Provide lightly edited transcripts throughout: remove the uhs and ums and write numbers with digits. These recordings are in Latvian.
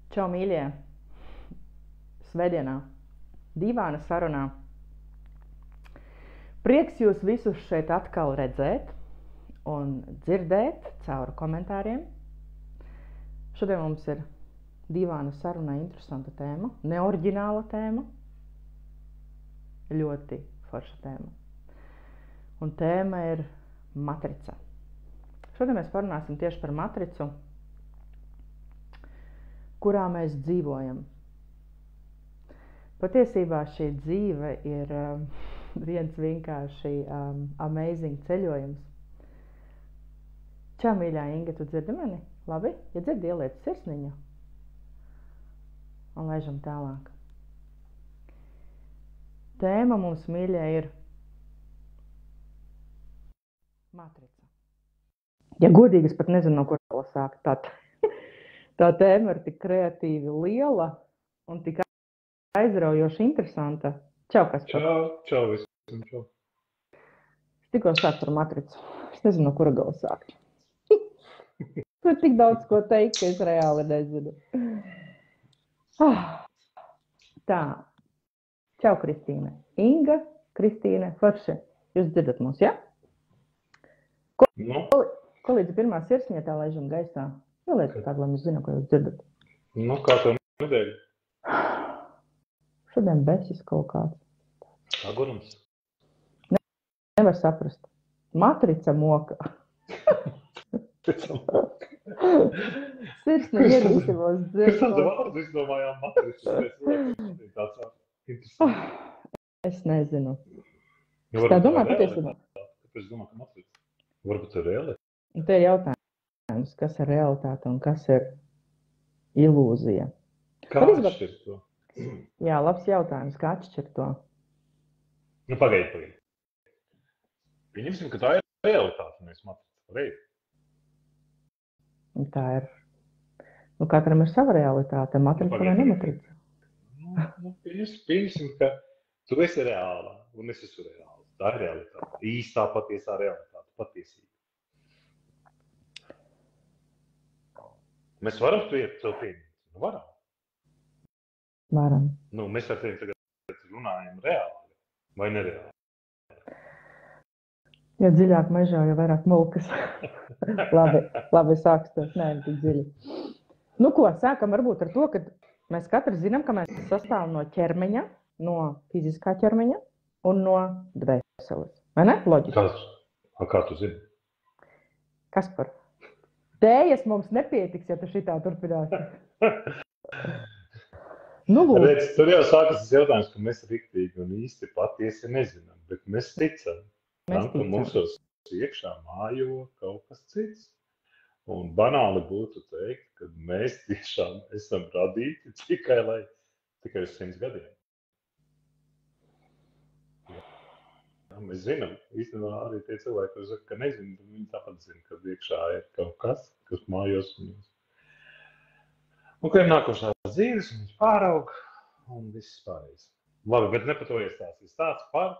Čau, mīļie! Svētdienā, dīvāna sarunā. Prieks jūs visus šeit atkal redzēt un dzirdēt caur komentāriem. Šodien mums ir dīvāna sarunā interesanta tēma, neoriģināla tēma, ļoti forša tēma. Un tēma ir matrica. Šodien mēs parunāsim tieši par matricu, kurā mēs dzīvojam. Patiesībā šī dzīve ir viens vienkārši amazing ceļojums. Čau, mīļā Inga, tu dzirdi mani? Labi? Ja dzirdi, ieliec sirsniņu un laižam tālāk. Tēma mums, mīļie, ir matrica. Ja godīgi, es pat nezinu, no kur sākt. Tā tēma ir tik kreatīvi liela un tik aizraujoši interesanta. Čau, Kaspar. Čau, visiem, čau. Es tikko sāku par matricu. Es nezinu, no kura gala sākt. Tur tik daudz ko teikt, ka es reāli nezinu. Tā. Čau, Kristīne. Inga, Kristīne, forši. Jūs dzirdat mūs, ja? Ko līdz pirmā sirsniņa tā laižam gaisā? Ieliec kādu, lai mēs zinām, ko jūs dzirdat. Kā tev nedēļa? Šodien besis kaut kāds. Kā gurums? Nevar saprast. Matrica moka. Sirsniņa ir visi mūs dzird. Kādu vārdu izdomājām matrica? Es nezinu. Es tā domāju patiesībā. Kāpēc domā, ka matrica? Varbūt ir realitāte? Te ir jautājums, kas ir realitāte un kas ir ilūzija. Kā atšķirt to? Jā, labs jautājums. Kā atšķirt to? Pagaidi. Pieņemsim, ka tā ir realitāte, nevis matrica. Tā ir. Katram ir sava realitāte, matrica vai nematrica. Pieņemsim, ka tu esi reāla un es esmu reāls. Tā ir realitāte. Īstā patiesā realitāte, patiesība. Mēs varam to pieņemt? Varam. Varam. Mēs ar tevi tagad runājam reāli vai nereāli? Ja dziļāk mežā, jo vairāk mulkas. labi, sākstos. Nē, tik dziļi. Sākam varbūt ar to, ka mēs katrs zinām, ka mēs sastāvam no ķermeņa, no fiziskā ķermeņa un no dvēseles. Vai ne? Loģiski. Kā tu zini? Kaspar? Tējas mums nepietiks, ja tu šitā turpināsi. Redz, tur jau sākas tas jautājums, ka mēs riktīgi un īsti patiesi nezinām, bet mēs ticam. Ka mums jau iekšā mājo kaut kas cits. Un banāli būtu teikt, ka mēs tiešām esam radīti tikai uz 100 gadiem. Mēs zinām, īstenībā arī tie cilvēki, kas saka, ka nezinu, viņi tāpat zina, ka iekšā ir kaut kas mājos viņos. Un ka ir nākošās dzīves, viņš pāraug un viss pārējais. Labi, bet ne par to iestāstīs. Stāsts par?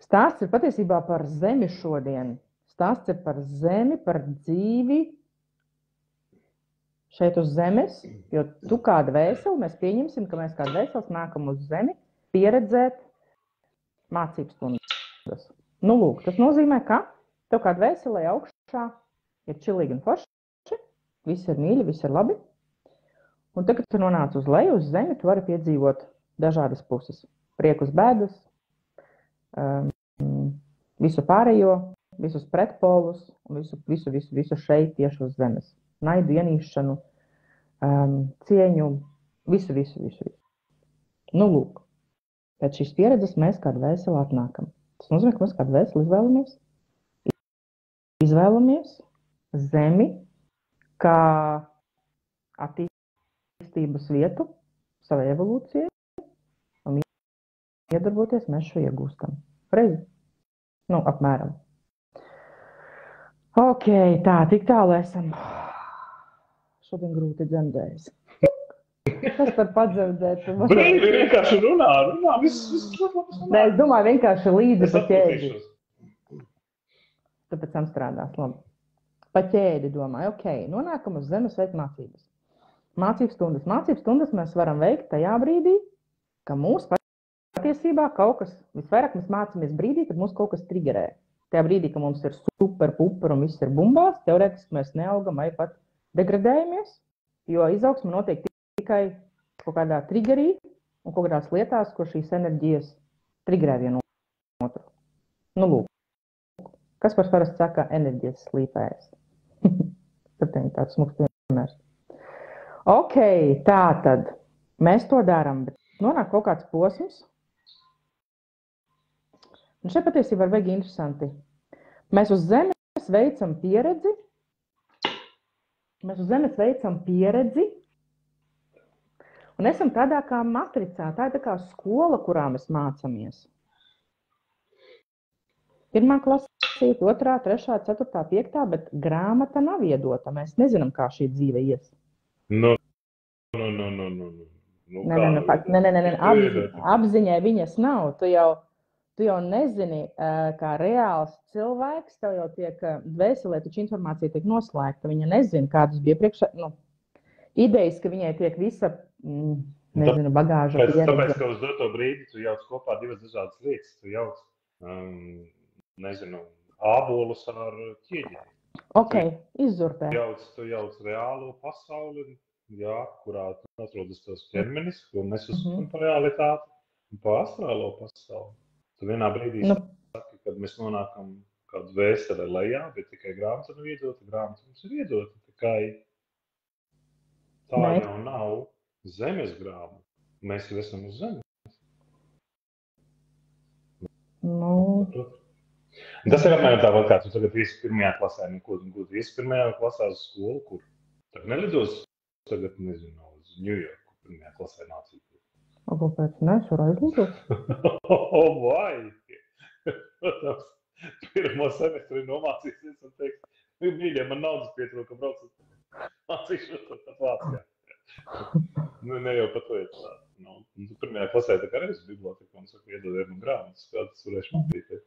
Stāsts ir patiesībā par zemi šodien. Stāsts ir par zemi, par dzīvi šeit uz zemes, jo tu kā dvēseli, mēs pieņemsim, ka mēs kā dvēseles nākam uz zemi pieredzēt mācības stundas. Tas nozīmē, ka tev kā dvēselē augšā ir čilīgi un forši, viss ir mīļi, viss ir labi. Un tagad, kad tu nonāc uz leju, uz zemi, tu vari piedzīvot dažādas puses. Priekus, bēdas, visu pārējo, visus pretpolus un visu šeit tieši uz zemes. Naidu, ienīšanu, cieņu, visu. Pēc šīs pieredzes mēs kā dvēseli atnākam. Tas nozīmē, ka mēs kā dvēseli izvēlamies zemi kā attīstības vietu savai evolūcijai un iedarboties mēs šo iegūstam. Reizi? Apmēram. Ok, tā, tik tālu esam. Šodien grūti dzemdējis. Kas par padzemdēt? Brīvi, vienkārši runā. Viss. Nē, es domāju, vienkārši līdzi pa ķēdi. Tāpēc tam strādās, labi. Pa ķēdi domāju, ok, nonākam uz zemes veikt mācības. Mācības stundas. Mācības stundas mēs varam veikt tajā brīdī, ka mūsu patiesībā kaut kas, visvairāk mēs mācāmies brīdī, kad mūs kaut kas triggerē. Tajā brīdī, ka mums ir super, puper un viss ir bumbās, teorētiski mēs neaugam vai pat degradējamies, jo izaugsme notiek tikai kaut kādā triggerī un kaut kādās lietās, kur šīs enerģijas triggerē vienu otru. Nu, lūk. Kas par parasti saka enerģijas slīpējas? Tad ir tāds smuks piemērs. Ok, tā tad mēs to darām, bet nonāk kaut kāds posms. Un šeit patiesībā ir vajag interesanti. Mēs uz zemes veicam pieredzi. Un esam tādā kā matricā, tā ir tā kā skola, kurā mēs mācāmies. 1. klasīte, 2., 3., 4., 5., bet grāmata nav iedota. Mēs nezinām, kā šī dzīve ies. Apziņai viņas nav. Tu jau nezini, kā reāls cilvēks, tev jau tiek dvēselē, taču informācija tiek noslēgta. Viņa nezina, kādas bija priekšā, idejas, ka viņai tiek visa, bagāža pieredze. Tāpēc, ka uz doto brīdi tu jauc kopā divas dažādas lietas. Tu jauc, ābolus ar ķieģeri. Ok, izzurpē. Tu jauc reālo pasauli, jā, kurā atrodas tavs ķermenis, ko mēs uzskatām par realitāti, un par astrālo pasauli. Tu vienā brīdī saki, kad mēs nonākam kādu vēseli lejā, bet tikai grāmata nav iedota, grāmata mums ir iedota. Tikai tā jau nav zemes grāmata. Mēs jau esam uz zemes. Tas ir apmēram tāpat, kā tu tagad esi 1. klasē, ko tu esi 1. klasē uz skolu, kur tagad nelidos tagad, uz New Yorku 1. klasē nācīt. Kāpēc ne? Es varu aizlīdot. Vai! Pirmo semestri nomācīsies un teiks, mīļie, man naudas pietrūka, braucu mācīšos tad Vācijā. Ne jau par to ir tā. 1. klasē tā kā reiz biblioteka un saka, iedodiet man grāmatas, kā tas varēšu mācīties.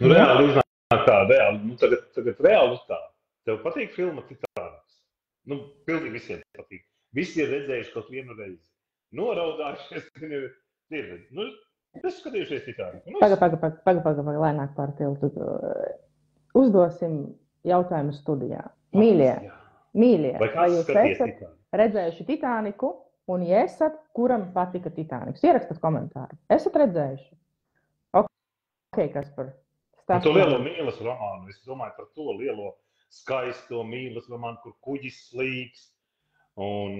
Reāli iznāk tā, tagad reāli tā. Tev patīk filma Titaniks? Pilnīgi visiem patīk. Visi ir redzējuši kaut vienu reizi. Noraudājušies, es skatījušies Titaniku. Paga, lēnāk pār tevi. Uzdosim jautājumu studijā. Mīļie, vai jūs esat redzējuši Titaniku? Un, ja esat, kuram patika Titaniks? Ierakstat komentāru. Esat redzējuši? Ok, Kaspar. To lielo mīlas romānu. Es domāju par to lielo skaisto mīlas romānu, kur kuģis slīgs. Un,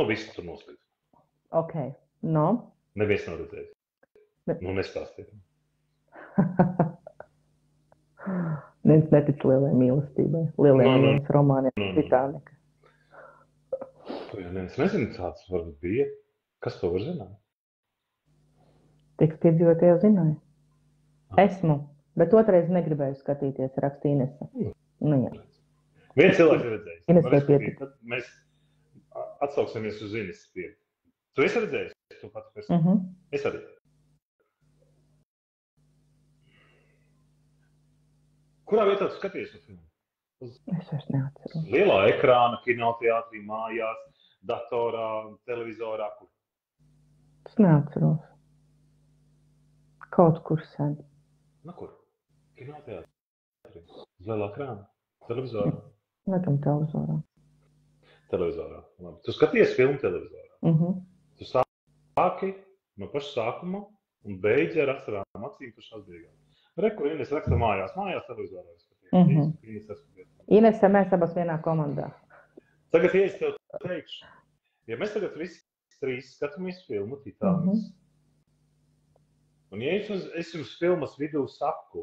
viss tur noslīgs. Ok, Nevies nav redzējis. Nestāstīt. Neviens netic lielai mīlestībai, lielai mīlas romāniem Titanika. To jau neviens nezina, tāds varbūt bija. Kas to var zināt? Tiks piedzīvot, jau zināju. Esmu, bet otrais negribēju skatīties, raksta Inese. Jā. Viens cilvēks ir redzējis. Inese pietika. Tad mēs atsauksimies uz Ineses pieredzi. Tu esi redzējis? Tu pats pēc. Es arī. Kurā vietā tu skaties uz filmu? Es vairs neatceros. Lielā ekrāna, kinoteātrī, mājās, datorā, televizorā. Kur? Es neatceros. Kaut kur sen. Kur? Kinoteātrī. Lielā ekrāna, televizorā. Laikam televizorā. Televizorā. Labi. Tu skaties filmu televizorā. Tu sāki no paša sākuma un beidzi ar asarām acīm pašās beigās. Kur Ines raksta mājās televizorā. Ines, mēs abas vienā komandā. Tagad, ja es tev teikšu, ja mēs tagad visi trīs skatāmies filmu Titaniks, un ja es jums filmas vidū saku,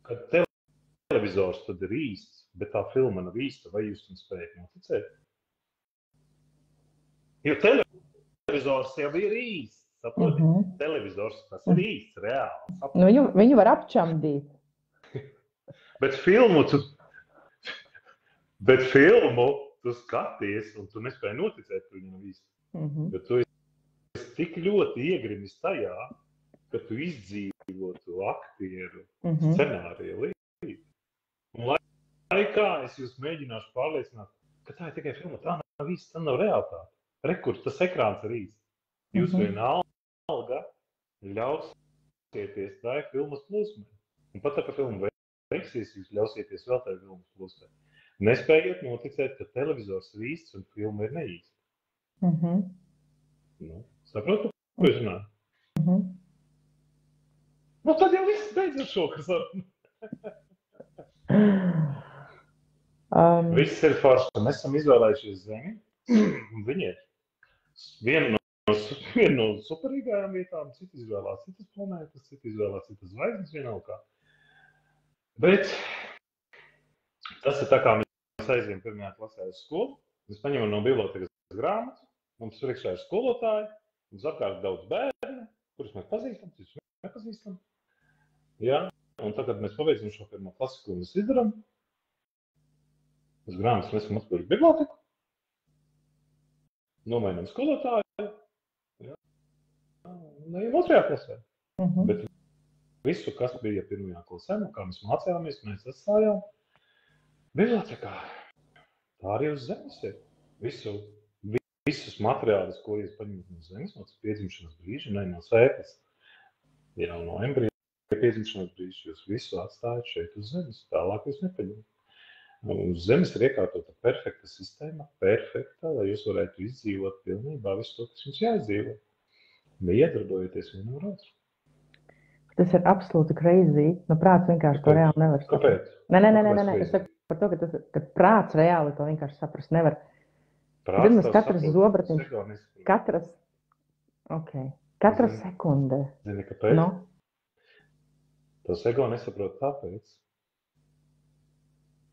ka televizors tad ir īsts, bet tā filma nav īsta, vai jūs jums spējat noticēt? Jo televizors jau ir īsts, saproti? Televizors tas ir īsts, reāli. Viņu var apčamdīt. Bet filmu tu skaties, un tu nespēji noticēt, ka viņa nav īsta. Bet tu esi tik ļoti iegrimis tajā, ka tu izdzīvo to aktieru scenāriju līdzi. Un kā es jūs mēģināšu pārliecināt, ka tā ir tikai filma, tā nav īsti, tā nav realitāte. Rekur, tas ekrāns ir īsti. Jūs vienalga ļausieties tā filmas plūsmē. Un pat tā, ka filma veiksīs, jūs ļausieties vēl tā filmas plūsmē. Nespējiet noticēt, ka televizors ir īsts un filma ir neīsta. Nu, saprotu, ko es runāju? Nu, tad jau viss beidzot šo, kas viss ir forši. Mēs esam izvēlējušies Zemi. Viņi ir viena no superīgajām vietām, citi izvēlās citas planētas, citi izvēlās citas zvaigznes vienalga. Bet tas ir tā, kā mēs aizvien pirmajā klasē uz skolu. Mēs paņemam no bibliotekas grāmatas, mums priekšā ir skolotāji, mums apkārt daudz bērni, kurus mēs pazīstam, citus nepazīstam. Jā, un tagad mēs pabeidzam šo pirmo klasi, ko mēs izdarām. Uz grāmatas mēs esam atpakaļ biblioteku, nomainām skolotāju, jā, un ejam otrajā klasē. Bet visu, kas bija pirmajā klasē, no kā mēs mācījāmies, mēs atstājām bibliotekā. Tā arī uz zemes ir. Visus materiālus, ko jūs paņemat no zemes, no piedzimšanas brīža, ne no sēklas, jā, no embrija piedzimšanas brīža, jūs visu atstājat šeit uz zemes, tālāk jūs nepaņemat. Uz zemes ir iekārtota perfekta sistēma, perfekta, lai jūs varētu izdzīvot pilnībā visu to, kas jums jāizdzīvo. Neiedarbojoties vienu ar otru. Tas ir absolūti crazy. Nu, prāts vienkārši to reāli nevar saprast. Kāpēc? Nē. Es saku par to, ka prāts reāli to vienkārši saprast nevar. Tad mēs katrs zobratiņš, katra sekunde. Zini, kāpēc? No? Tas ego nesaprot tāpēc,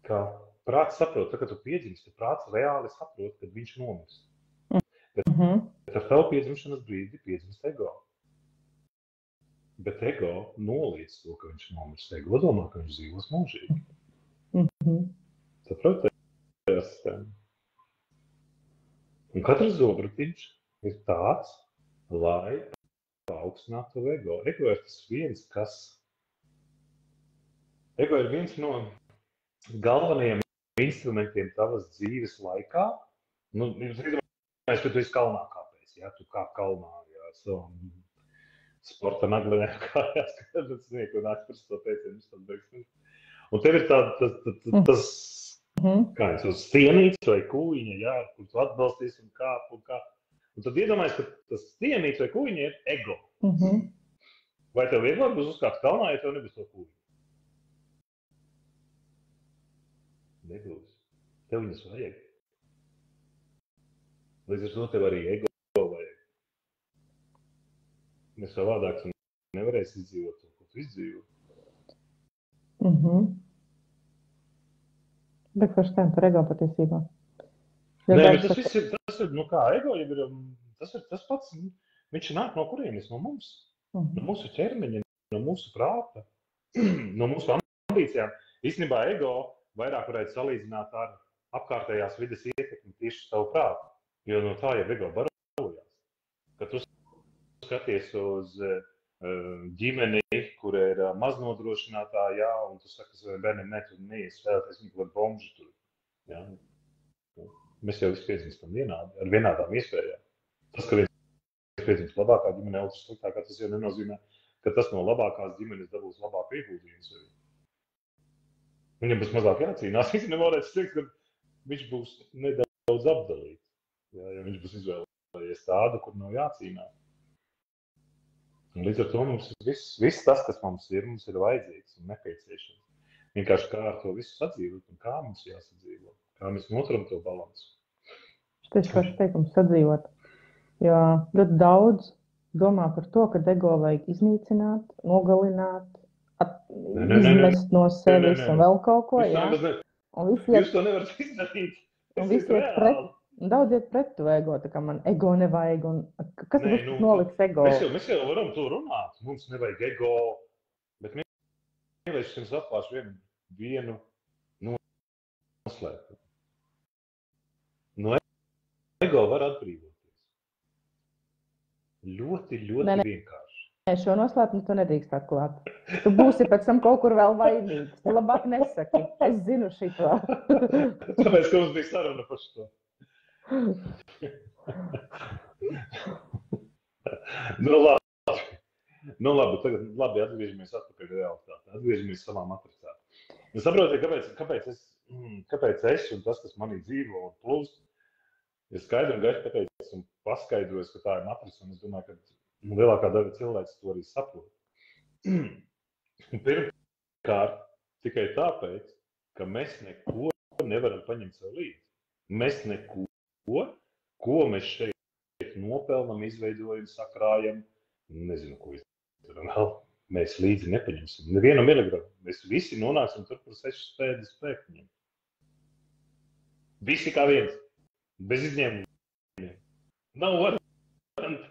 ka prāts saprot, ka tu piedzimsti, prāts reāli saprot, kad viņš nomirs. Bet ar tavu piedzimšanas brīdi piedzimst ego. Bet ego noliec to, ka viņš nomirs. Ego domā, ka viņš dzīvos mūžīgi. Saprot, tā sistēma. Un katrs zobratiņš ir tāds, lai paaugstinātu tavu ego. Ego ir tas viens, Ego ir viens no galvenajiem instrumentiem tavas dzīves laikā. Nu, jūs iedomājies, ka tu esi kalnā kāpējis, ja? Tu kāp kalnā, ja, savam sporta naglenē kājās, kad es nieku nāk par to teicienu. Un tev ir tas, kā es uz stienīts vai kūjiņa, jā, kur tu atbalsties un kāp. Un tad iedomājies, ka tas stienīts vai kūjiņa ir ego. Vai tev vieglāk būs uzkāpt kalnā, ja tev nebūs to kūjiņu? Nebūs. Tev viņas vajag. Līdz ar to tev arī ego vajag. Nes savādāk nevarēsi izdzīvot to, ko tu izdzīvo. Bet par šķēm par ego patiesībā. Nē, bet tas ir, nu kā, ego jau ir, tas ir tas pats, viņš nāk no kurienes, no mums. No mūsu ķermeņa, no mūsu prāta, no mūsu ambīcijām. Īstenībā ego vairāk varētu salīdzināt ar apkārtējās vides ietekmi tieši savu prātu, jo no tā jau ego barojās. Kad tu skaties uz ģimeni, kur ir maznodrošinātā, jā, un tu saki saviem bērniem, ne, tu neies spēlēties viņu kaut bomžu tur. Jā. Mēs jau visi piedzimstam vienādi, ar vienādām iespējām. Tas, ka viens piedzimst labākā ģimene, otrs sliktākā, tas jau nenozīmē, ka tas no labākās ģimenes dabūs labāku ieguldījumu sevi. Viņam būs mazāk jācīnās. Viņam varētu teikt, ka viņš būs nedaudz apdalīts. Jā, ja viņš būs izvēlējies tādu, kur nav jācīnās. Un līdz ar to mums viss tas, kas mums ir vajadzīgs un nepieciešams. Vienkārši kā ar to visu sadzīvot un kā mums jāsadzīvot, kā mēs noturam to balansu. Tas ir teikums sadzīvot, jo ļoti daudz domā par to, ka ego vajag iznīcināt, nogalināt, izmest no sevis un vēl kaut ko, jā. Jūs to nevarat izdarīt. Un visi iet pret. Daudz iet pret to ego, tā kā man ego nevajag, un kas būs noliks ego? Mēs jau varam to runāt, mums nevajag ego, bet mēs jums atklāšu vienu noslēpumu. No ego var atbrīvoties. Ļoti vienkārši. šo noslēpumu tu nedrīkst atklāt. Tu būsi pēc tam kaut kur vēl vainīgs. Tu labāk nesaki. Es zinu šito. Tāpēc, ka mums bija saruna par šo. Nu labi, tagad atgriežamies atpakaļ realitātē. Atgriežamies savā matricā. Es saprotu, kāpēc es un tas, kas manī dzīvo un plus, ir skaidri un gaiši pateicis un paskaidrojis, ka tā ir matrica, un es domāju, ka lielākā daļa cilvēks to arī saprot. Pirmkārt, tikai tāpēc, ka mēs neko nevaram paņemt sev līdzi. Mēs neko, ko mēs šeit nopelnam, izveidojam, sakrājam, nezinu, ko izdarām vēl, mēs līdzi nepaņemsim. Nevienu miligramu. Mēs visi nonāksim tur par 6 pēdas pēkņiem. Visi kā viens. Bez izņēmumiem. Nav variantu.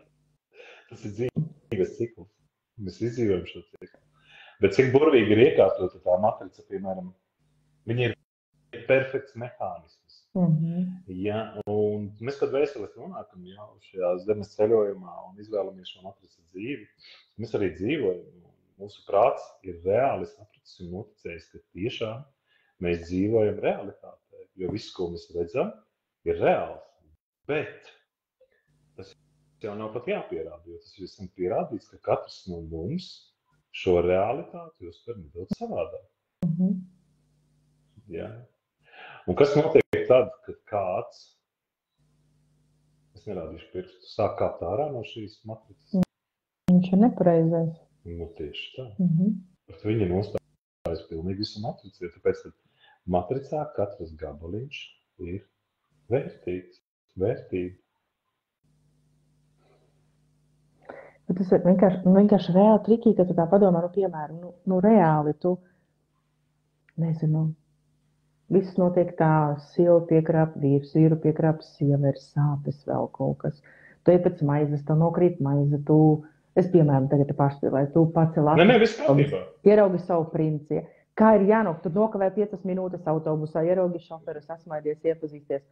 Tas ir dzīves cikls. Mēs izdzīvojam šo ciklu. Bet cik burvīgi ir iekārtota tā matrica, piemēram, viņa ir perfekts mehānisms. Ja, un mēs, kad vēstules nonākam jau šajā zemes ceļojumā un izvēlamies šo matricu dzīvi, mēs arī dzīvojam. Mūsu prāts ir reāli sapratis un noticējis, ka tiešām mēs dzīvojam realitātē, jo viss, ko mēs redzam, ir reāls. Bet tas jau nav pat jāpierāda, jo tas visam pierādīts, ka katrs no mums šo realitāti uztver nedaudz savādāk. Ja. Un kas notiek tad, kad kāds, es nerādīšu pirkstu, sāk kāpt ārā no šīs matricas? Viņš ir nepareizais. Nu, tieši tā. Bet viņa nostājas pilnīgi visu matricē, tāpēc, ka matricā katrs gabaliņš ir vērtīgs, vērtība. Bet tas ir vienkārši reāli trikīgi, ka tu tā padomā, piemēram, reāli tu, nezinu, viss notiek tā, sieva piekrāp vīrs, vīru piekrāp sieva, ir sāpes vēl kaut kas. Tu ej pēc maizes, tev nokrīt maize, es piemēram tagad pārspēlēju, tu pacel ieraugi savu princi. Kā ir jānok, tu nokavē 5 minūtes autobusā, ieraugi šoferus, asmaidies, iepazīsties.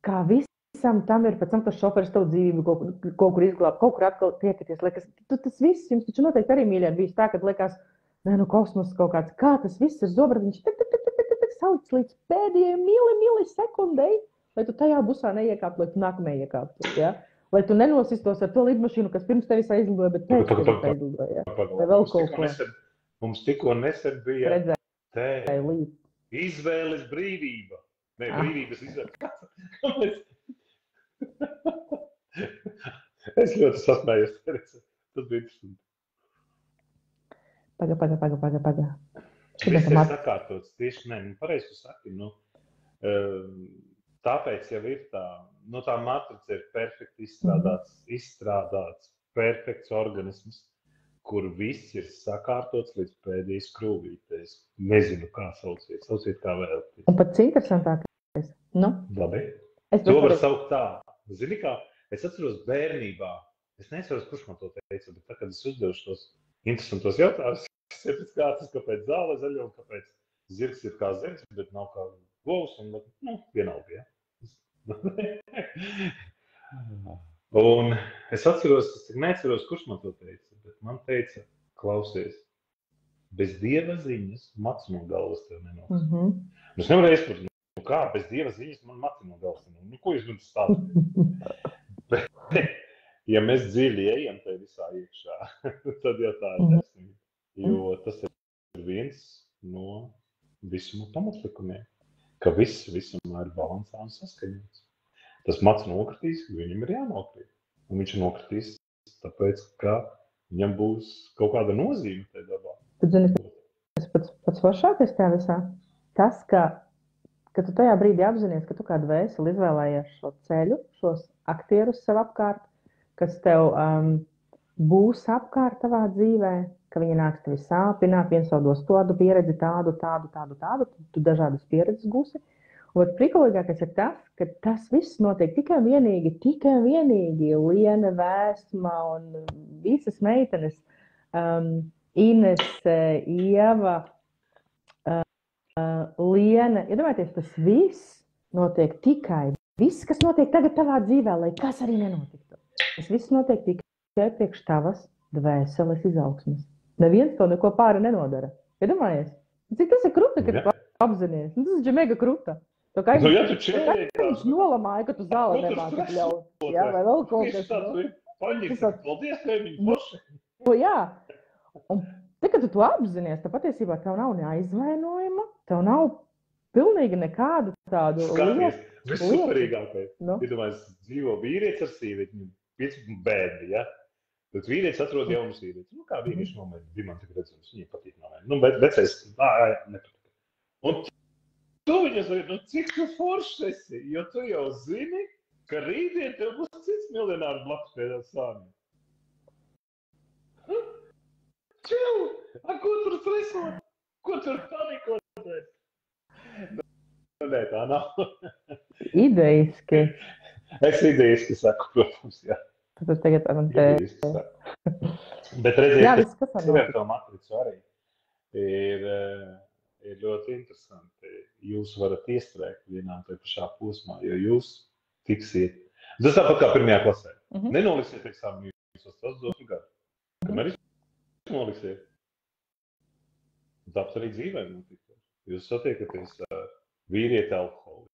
Kā visam tam ir, pēc tam tas šoferis tev dzīvību kaut kur izglāb, kaut kur atkal piekaties. Liekas, tas viss jums taču noteikti arī mīļāk bijis tā, kad liekas, kosmos kaut kāds, kā tas viss ir zobratiņš, sauc līdz pēdējai milisekundei, lai tu tajā busā neiekāptu, lai tu nākamajā iekāptu, ja? Lai tu nenosistos ar to lidmašīnu, kas pirms tevis aizlidoja, bet pēc tevis aizlidoja. Vai vēl kaut ko. Mums tikko nesen bija izvēles brīvība. Nē, brīvības izvēles. Es ļoti sasmējos, Terese. Tas bija interesanti. Paga. Viss ir sakārtots. Tieši pareizi tu saki. Tāpēc jau ir tā matrica ir perfekti izstrādāts, perfekts organisms, kur viss ir sakārtots līdz pēdējai skrūvītei. Nezinu, kā sauciet kā vēl. Un pats interesantākais. Labi. To var saukt tā. Zini kā, es atceros bērnībā, es nesaros, kurš man to teica, bet tā, kad es uzdevu šos interesantos jautājumus, kāpēc zāle zaļo, kāpēc zirgs ir kā zirgs, bet nav kā govs, un vienalga, ja. Un es neatceros, kurš man to teica, bet man teica, klausies, bez dieva ziņas maci no galvas tev nenāks. Es nevarēju izprast, kā bez dieva ziņas man maci no galvas nenāks. Ko jūs gribat stāstīt? Bet, ja mēs dziļi ejam te visā iekšā, tad jau tā ir taisnība. Jo tas ir viens no visuma pamatlikumiem, ka viss visam ir balansā un saskaņots. Tas mats nokritīs, viņam ir jānokrīt. Un viņš nokritīs tāpēc, ka viņam būs kaut kāda nozīme tajā dabā. Tad, zini, tas pats foršākais tajā visā. Tas, ka tu tajā brīdī apzinies, ka tu kādu vēseli izvēlējies šo ceļu, šos aktierus sev apkārt, kas tev būs apkārt tavā dzīvē, ka viņi nāks tevi sāpināt, viens savu dos tādu pieredzi, tādu, tu dažādas pieredzes gūsi. Un prikolīgākais ir tas, ka tas viss notiek tikai vienīgi Liena, Vēsma un visas meitenes, Ines, Ieva, Liena. Iedomājieties, tas viss notiek viss, kas notiek tagad tavā dzīvē, lai kas arī nenotiktu. Tas viss notiek tikai priekš tavas dvēseles izaugsmes. Neviens to neko pāri nenodara. Iedomājies? Cik tas ir kruta, kad tu apzinies? Tas ir mega kruta. Viņš nolamāja, ka tu zāli nemāki pļaut. Jā, vai vēl kaut kas. Paldies, kaimiņi, paši. Jā. Un kad tu to apzinies, tad patiesībā tev nav neaizvainojuma, tev nav pilnīgi nekādu tādu lietu. Vissuperīgākais. Iedomājies, dzīvo vīrietis ar sīvieti, 15 bērni, ja? Bet vīrietis atrod jaunu sīvieti. Kā vīrieši nomēģina, Dimanta redzams, viņiem patīk nomēģina. Vecais, nepatīk. Un tu viņas vari, cik tu foršs esi, jo tu jau zini, ka rītdien tev būs cits miljonārs blakus pie sāmiem. Čil! Ko tur stresot? Ko tur panikot? Nē, tā nav. Idejiski. Es idejiski saku, protams, jā. Tu tagad Bet redziet, ka to matricu arī ir ļoti interesanti. Jūs varat iestrēgt vienā un tajā pašā posmā, jo jūs tiksiet. Tas tāpat kā pirmajā klasē. Nenoliksiet eksāmenu jūs uz 2. gadu. Kamēr jūs noliksiet. Tāpat arī dzīvē notiek. Jūs satiekaties vīrieti alkoholi.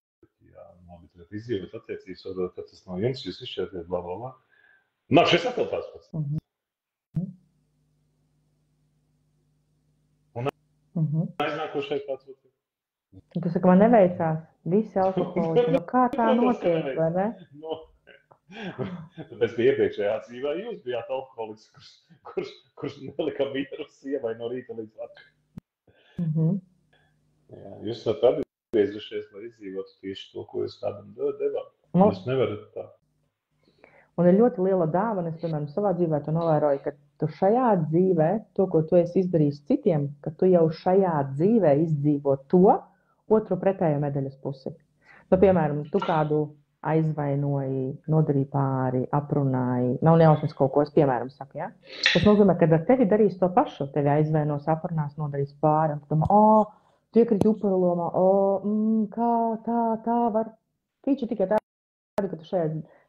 Jā, bet izdzīvot attiecības, varbūt, ka tas nav jums, jūs izšķēties, bla, bla, bla. Nā, šis atkal tāds pats. Un aiznākošais tāds pats. Tu saka, man neveicās visi alkoholi. Nu, kā tā notiek, vai ne? Tāpēc pie iepriekšējā dzīvē jūs bijāt alkoholiks, kurš nelika mieru sievai no rīta līdz vakaram. Jā, jūs esat atgriezušies, lai izdzīvotu tieši to, ko jūs kādam devāt. Jūs nevarat tā. Un ir ļoti liela dāvana, es, piemēram, savā dzīvē to novēroju, ka tu šajā dzīvē, to, ko tu esi izdarījis citiem, ka tu jau šajā dzīvē izdzīvo to otru pretējo medaļas pusi. Nu, piemēram, tu kādu aizvainoji, nodarīji pāri, aprunāji, nav nejausmas kaut ko, es piemēram saku, ja? Tas nozīmē, ka ar tevi darīs to pašu, tevi aizvainos, aprunās, nodarīs pāri, un tu domā, tu iekriti upuru lomā, kā tā var, tīči tikai tādu,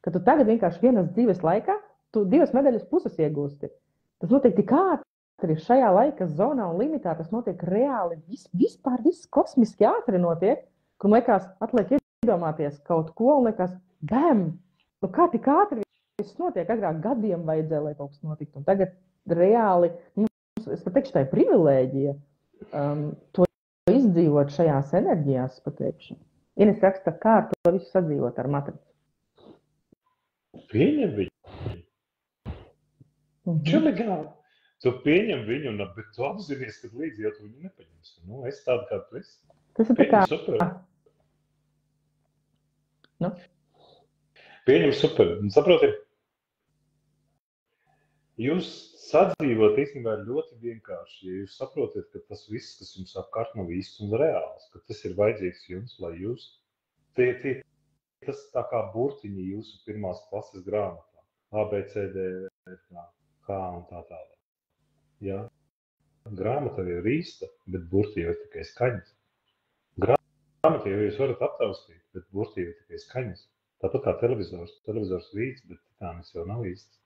ka tu tagad vienkārši vienas dzīves laikā, tu 2 medaļas puses iegūsti. Tas notiek tik ātri šajā laika zonā un limitā, tas notiek reāli, vispār viss kosmiski ātri notiek, kur liekas, atliek iedomāties kaut ko un liekas, bam, nu kā tik ātri viss notiek, agrāk gadiem vajadzēja, lai kaut kas notiktu. Un tagad reāli, es pat teikšu, tā ir privilēģija to izdzīvot šajās enerģijās, pateikšu. Ines raksta, kā ar to visu sadzīvot ar matricu. Pieņem viņu. Čelegāli. Tu pieņem viņu, bet tu apzinies, ka līdzi jau tu viņu nepaņemsi. Nu, es tādu kā tu esi. Tas ir tā kā... Super. Nu? Pieņem super. Saproti? Jūs sadzīvot īstenībā ir ļoti vienkārši. Ja jūs saprotat, ka tas viss, kas jums apkārt nav īsts un reāls, ka tas ir vajadzīgs jums, lai jūs... Tas tā kā burtiņi jūsu 1. klases grāmatā. A, B, C, D, K un tā tālāk. Jā. Grāmata ir īsta, bet burti jau ir tikai skaņas. Grāmata jau jūs varat aptaustīt, bet burti jau ir tikai skaņas. Tāpat kā televizors vīds, bet titānis jau nav īsts.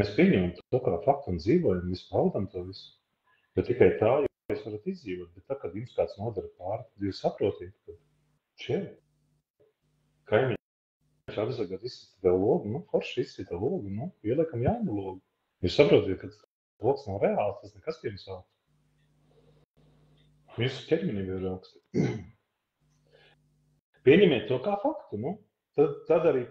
Mēs pieņemam to kā faktu un dzīvojam, mēs baudam to visu. Jo tikai tā jūs varat izdzīvot, bet tā, kad jums kāds nodara pāri, tad jūs saprotiet, ka šiem kaimiņš apzagāt izsita tev logu, forši izsita logu, ieliekam jaunu logu. Jūs saprotiet, ka tas logs nav reāls, tas nekas pie jums augst. Jūsu ķermenim ir augsti. Pieņemiet to kā faktu, tad arī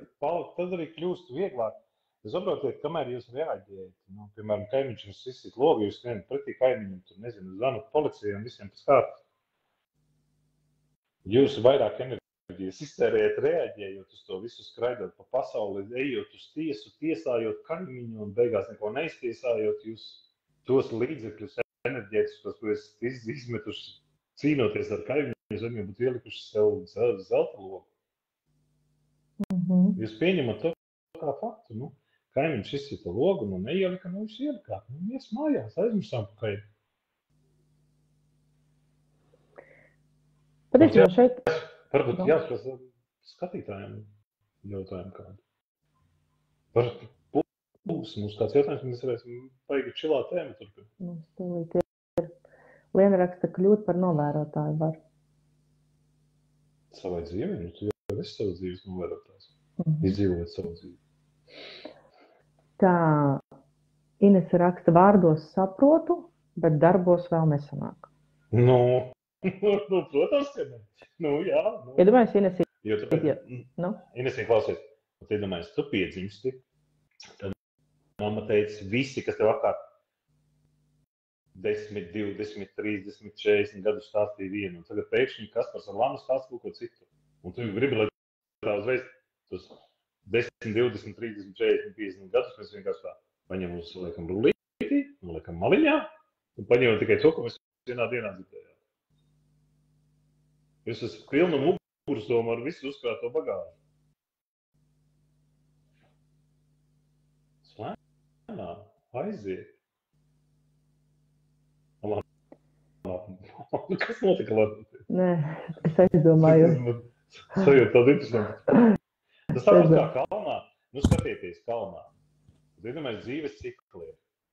kļūst vieglāk. Jūs saprotiet, kamēr jūs reaģējat, piemēram, kaimiņš jums izsita logu, jūs skrienat pretī kaimiņam, tur nezinu, zvanat policijai un visiem pēc kārtas. Jūs vairāk enerģijas iztērējat reaģējot uz to visu, skraidot pa pasauli, ejot uz tiesu, tiesājot kaimiņu un beigās neko neiztiesājot, jūs tos līdzekļus enerģētiskos, ko esat izmetuši cīnoties ar kaimiņu, jūs viņiem būtu ielikuši sev zelta logu. Jūs pieņemat to kā faktu, kaimiņš izsita logu, neielika, jūs ielikāt, ies mājās, aizmirsām pa kaimiņu. Patiesībā šeit... Varbūt jāsprasa skatītājiem jautājumu kādu. Mums kāds jautājums, mēs varēsim paigi čilā tēmu turpināt. Mums tūlīt ir. Liena raksta, kļūt par novērotāju var. Savai dzīvē, nu tu jau esi savu dzīves novērotājs. Izdzīvojot savu dzīvi. Tā, Ines raksta, vārdos saprotu, bet darbos vēl nesanāk. Nu, protams, ka ne. Nu, jā. Nu. Iedomājies, Ines ir... Jo tāpēc, Ines, klausies, tu iedomājies, tu piedzimsti, tad mamma teica, visi, kas tev apkārt 10, 20, 30, 40 gadus stāstīja vienu, un tagad pēkšņi Kaspars ar Lanu stāsta kaut ko citu. Un tu gribi, lai tā uzreiz tos 10, 20, 30, 40, 50 gadus mēs vienkārši tā paņemam uz, liekam, rullīti, liekam maliņā, un paņemam tikai to, ko mēs vienā dienā dzirdējām. Jūs esat pilnu mugursomu ar visu uzkrāto bagāžu. Slēnā, aiziet. Kas notika, Lana? Nē, es aizdomāju. Sajūt tādu interesantu. Tas tāpat kā kalnā. Nu, skatieties kalnā. Zinamais dzīves cikli.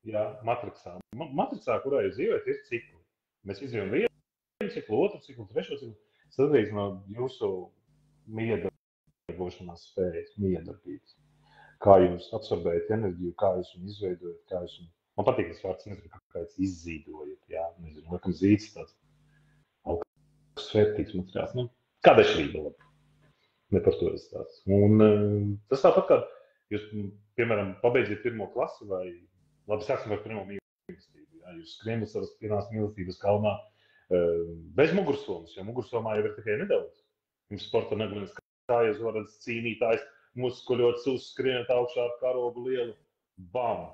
Jā, matricā. Matricā, kurā jūs dzīvēt, ir cikli. Mēs izdzīvojam vienu ciklu, otru ciklu, trešo ciklu. Sadarbības no jūsu miedarbošanās spējas, miedarbības. Kā jūs absorbējat enerģiju, kā jūs viņu izveidojat, kā jūs viņu... Man patīk tas vārds, nezinu, kā jūs izzīdojat, jā, nezinu, laikam zīds tāds augsts vērtīgs materiāls, nu, kāda šķība labi. Ne par to es tāds. Un tas tāpat kā jūs, piemēram, pabeidziet pirmo klasi vai, labi, sāksim par pirmo mīlestību, jā, jūs skrienat ar pirmās mīlestības kalnā bez mugursomas, jo mugursomā jau ir tikai nedaudz. Jums sporta neglienas kājas varat cīnītājs, muskuļots uzskrienat augšā ar karogu lielu, bam!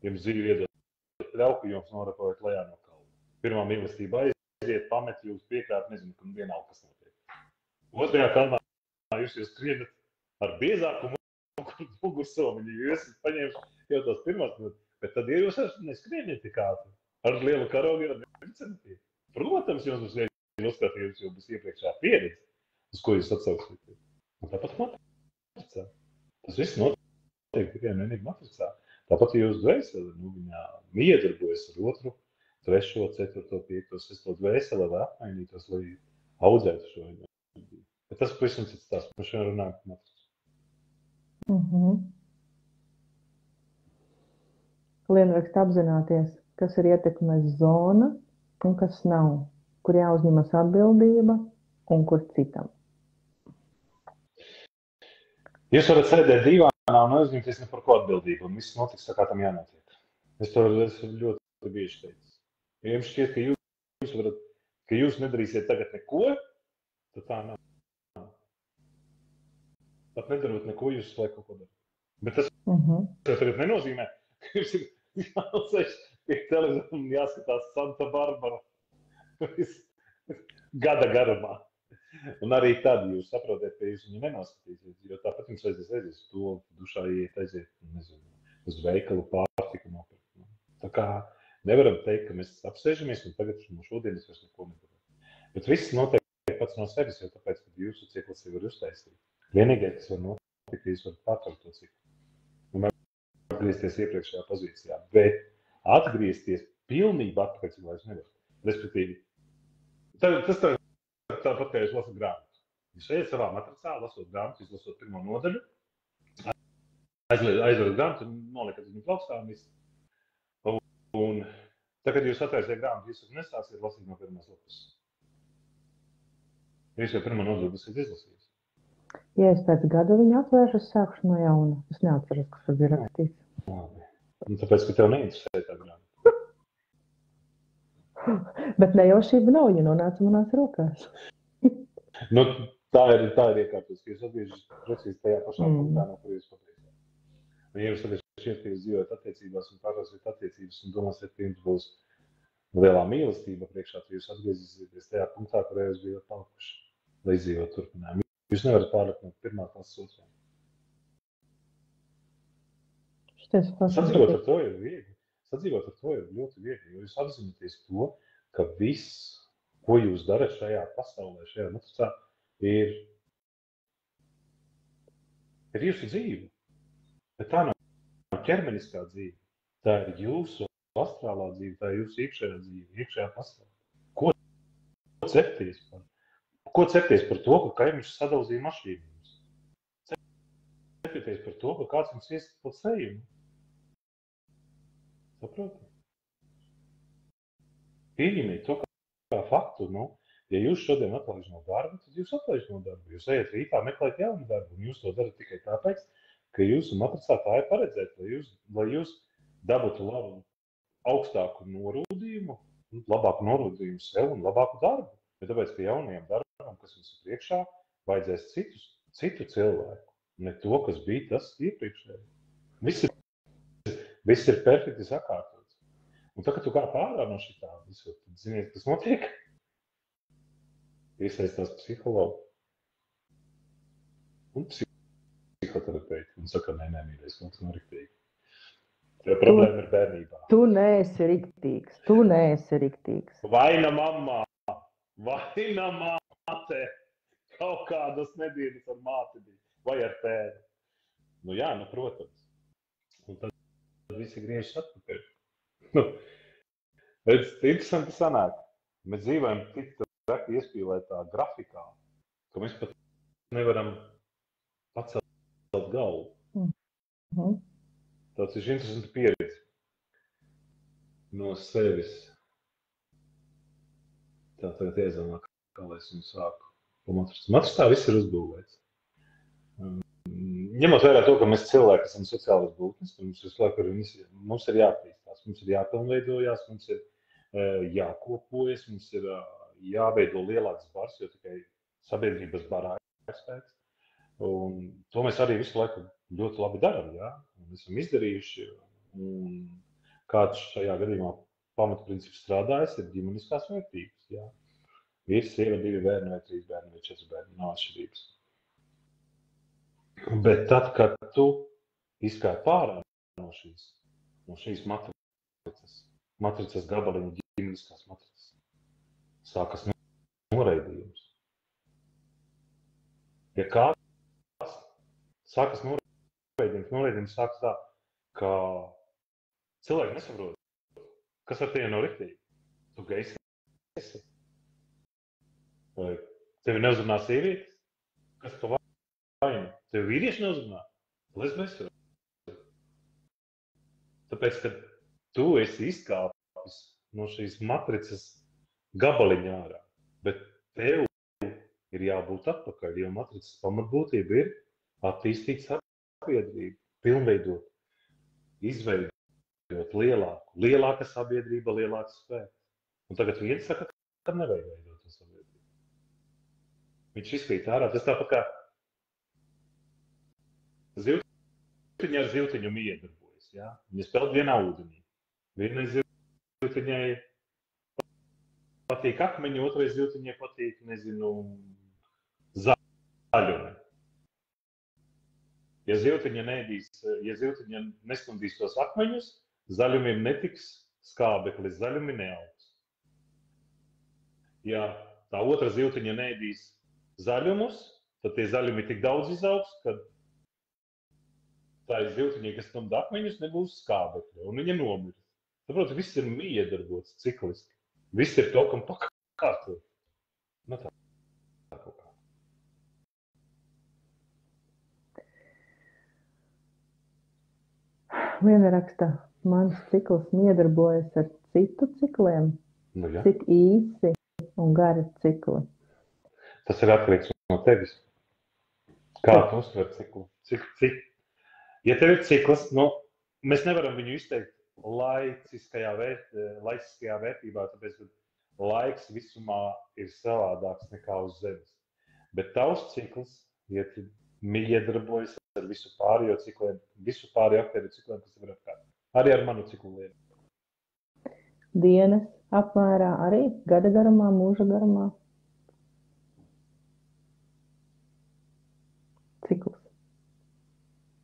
Jums dzīvi iedod ļauku, jums norapojat lejā no kalna. Pirmā mīlestība aiziet, pamet jūs piekrāt, nezinu, ka vienalga kas notiek. Otrajā kalnā jūs skrienat ar biezāku mugursomiņu, jo jūs esat paņēmuši jau tās pirmās, bet tad, ja jūs neskrieniet tik ātri, ar lielu karogu ir atveicinātie. Protams, jums būs viegli uzskatīt, ja jums jau būs iepriekšējā pieredze, uz ko jūs atsauksiet. Un tāpat matricā. Tas viss notiek tikai vienīgi matricā. Tāpat jūs dvēseli, nu, viņā miedarbojas ar otru, 3, 4, 5, 6 dvēseli, lai apmainītos, lai audzētu šo enerģiju. Bet tas pavisam cits tās, par šiem runājam par matricu. Lienrakst apzināties, kas ir ietekmes zona un kas nav, kur jāuzņemas atbildība un kur citam. Jūs varat sēdēt divānā un aizņemties ne par ko atbildību, un viss notiks tā, kā tam jānotiek. Es to ļoti bieži teicu. Ja jums šķiet, ka jūs nedarīsiet tagad neko, tad tā nav. Pat nedarot neko, jūs lai kaut ko darāt. Bet tas tagad nenozīmē, ka jums ir jāsēž pie televizora un jāskatās Santa Barbara gada garumā. Un arī tad jūs saprotiet, ka jūs viņu nenoskatīsiet, jo tāpat jums aizies to dušā aiziet, nezinu, uz veikalu pārtiku nopirkt. Tā kā nevaram teikt, ka mēs apsēžamies un tagad no šodienas vairs neko nedarām. Bet viss notiek pats no sevis, jo tāpēc, ka jūsu cikls jau ir uztaisīt. Vienīgais, kas var notikt, jūs varat pārtraukt to ciklu. Un atgriezties iepriekšējā pozīcijā, bet atgriezties pilnībā atpēc, cik vairs nevar. Respektīvi, tas tāpat, kā jūs lasat grāmatu. Jūs ejat savā matricā, lasot grāmatu, izlasot pirmo nodaļu, aizvedat grāmatu un noliekat viņu plaukstā un viss. Un tagad jūs atvērsiet grāmatu, jūs nesāksiet lasīt no pirmās lapas. Jūs jau pirmo nodaļu esat izlasījis. Ja es pēc gada viņu atvēršu, es sākušu no jauna. Es neatceros, kas tad ir rakstīts. Labi. Un tāpēc, ka tev neinteresē tā grāmata. Bet nejaušība nav, ja nonāca manās rokās. Nu, tā ir iekārtos, ka jūs atgriežat precīzi tajā pašā punktā, no kur jūs pateicāt. Un ja jūs tagad šķiet, ka jūs dzīvojat attiecībās un pārrausiet attiecības un domāsiet, ka jums būs lielā mīlestība priekšā, tad jūs atgriezīsieties tajā punktā, kurā jūs bijat palikuši, lai izdzīvot turpinājumu. Jūs nevarat pārlikt no pirmā klases otrā. Sadzīvot ar to ir viegli. Sadzīvot ar to ir ļoti viegli, jo jūs apzināties to, ka viss, ko jūs darat šajā pasaulē, šajā matricā, ir jūsu dzīve. Bet tā nav ķermeniskā dzīve. Tā ir jūsu astrālā dzīve, tā ir jūsu iekšējā dzīve, iekšējā pasaulē. Ko cepties par? Ko cepties par to, ka kaimiņš sadauzīja mašīnu? Cepties par to, ka kāds jums ieskat pa seju. Saprotat? Pieņemiet to kā faktu. Ja jūs šodien atlaiž no darba, tad jūs atlaiž no darba. Jūs ejat rītā meklēt jaunu darbu, un jūs to darat tikai tāpēc, ka jūsu matricā tā ir paredzēta, lai jūs dabūtu labu, augstāku norūdījumu, labāku norūdījumu sev un labāku darbu. Jo tāpēc, ka jaunajam darbam, kas jums ir priekšā, vajadzēs citu cilvēku, ne to, kas bija tas iepriekšēji. Viss ir perfekti sakārtots. Un tā, kad tu kā pārā no šitā visu, tad ziniet, kas notiek? Iesaistās psihologi un psihoterapeiti. Un saka, nē, mīļais, mums nav riktīgi. Tev problēma ir bērnībā. Tu neesi riktīgs. Vaina mamma, vaina māte. Kaut kādas nedienas ar māti bija. Vai ar tēvi. Nu jā, protams. Un tad visi griežas atpakaļ. Redz, interesanti sanāk. Mēs dzīvojam tik iespīlētā grafikā, ka mēs pat nevaram pacelt galvu. Tāds ir interesanti pieredze no sevis. Tā tagad iezamā, kā lai es viņu sāku. Matricā viss ir uzbūvēts. Ņemot vērā to, ka mēs cilvēki esam sociālas būtnes, mums ir jāattīstās, mums ir jāpilnveidojās, mums ir jākopojas, mums ir jāveido lielāks bars, jo tikai sabiedrības barā ir spēks. Un to mēs arī visu laiku ļoti labi darām, jā. Un esam izdarījuši. Un kāds šajā gadījumā pamatprincips strādājas, ir ģimeniskās vērtības, jā. Vīrs, sieva, 2 bērni vai 3 bērni vai 4 bērni, nav atšķirības. Bet tad, kad tu izkāp pārā no šīs matricas gabaliņa, ģimeniskās matricas, sākas noraidījums. Ja kāds sākas noraidījums sākas tā, ka cilvēki nesaprot, kas ar tevi nav riktīgi. Tu gaisi esi. Vai tevi neuzrunā sievietes? Kas to vaina? Tevi vīrieši neuzrunā? Lesbēs. Tāpēc, ka tu esi izkāpis no šīs matricas gabaliņā ārā, bet tev ir jābūt atpakaļ, jo matricas pamatbūtība ir attīstīt sabiedrību, pilnveidot, izveidot lielāka sabiedrība, lielāks spēks. Un tagad viens saka, ka nevajag veidot to sabiedrību. Viņš izkrīt ārā, tas tāpat kā zivtiņa ar zivtiņu iedarbojas, jā? Viņa spēlē vienā ūdenī. Vienai zivtiņai patīk akmeņi, otrai zivtiņai patīk, zaļumi. Ja zivtiņa nestumdīs tos akmeņus, zaļumiem netiks skābeklis, zaļumi neaugs. Ja tā otra zivtiņa neēdīs zaļumus, tad tie zaļumi tik daudz izaugs, ka tā ir zivtiņa, kas stumda akmeņus, nebūs skābekļa, un viņa nomirs. Saproti, viss ir iedarbots cikliski. Viss ir to, kam pakārtot. Nu tā kaut kā. Viena raksta, mans cikls iedarbojas ar citu cikliem. Nu, jā. Cik īsi un gari cikli. Tas ir atkarīgs no tevis. Kā tu uztver ciklu? Ja tev ir cikls, mēs nevaram viņu izteikt laiciskajā vērtībā, tāpēc, ka laiks visumā ir savādāks nekā uz Zemes. Bet tavs cikls, ja tu iedarbojas ar visu pārējo cikliem, visu pārējo aktieru cikliem, kas ir apkārt. Arī ar manu ciklu lietu. Dienas apmērā arī gada garumā, mūža garumā. Cikls.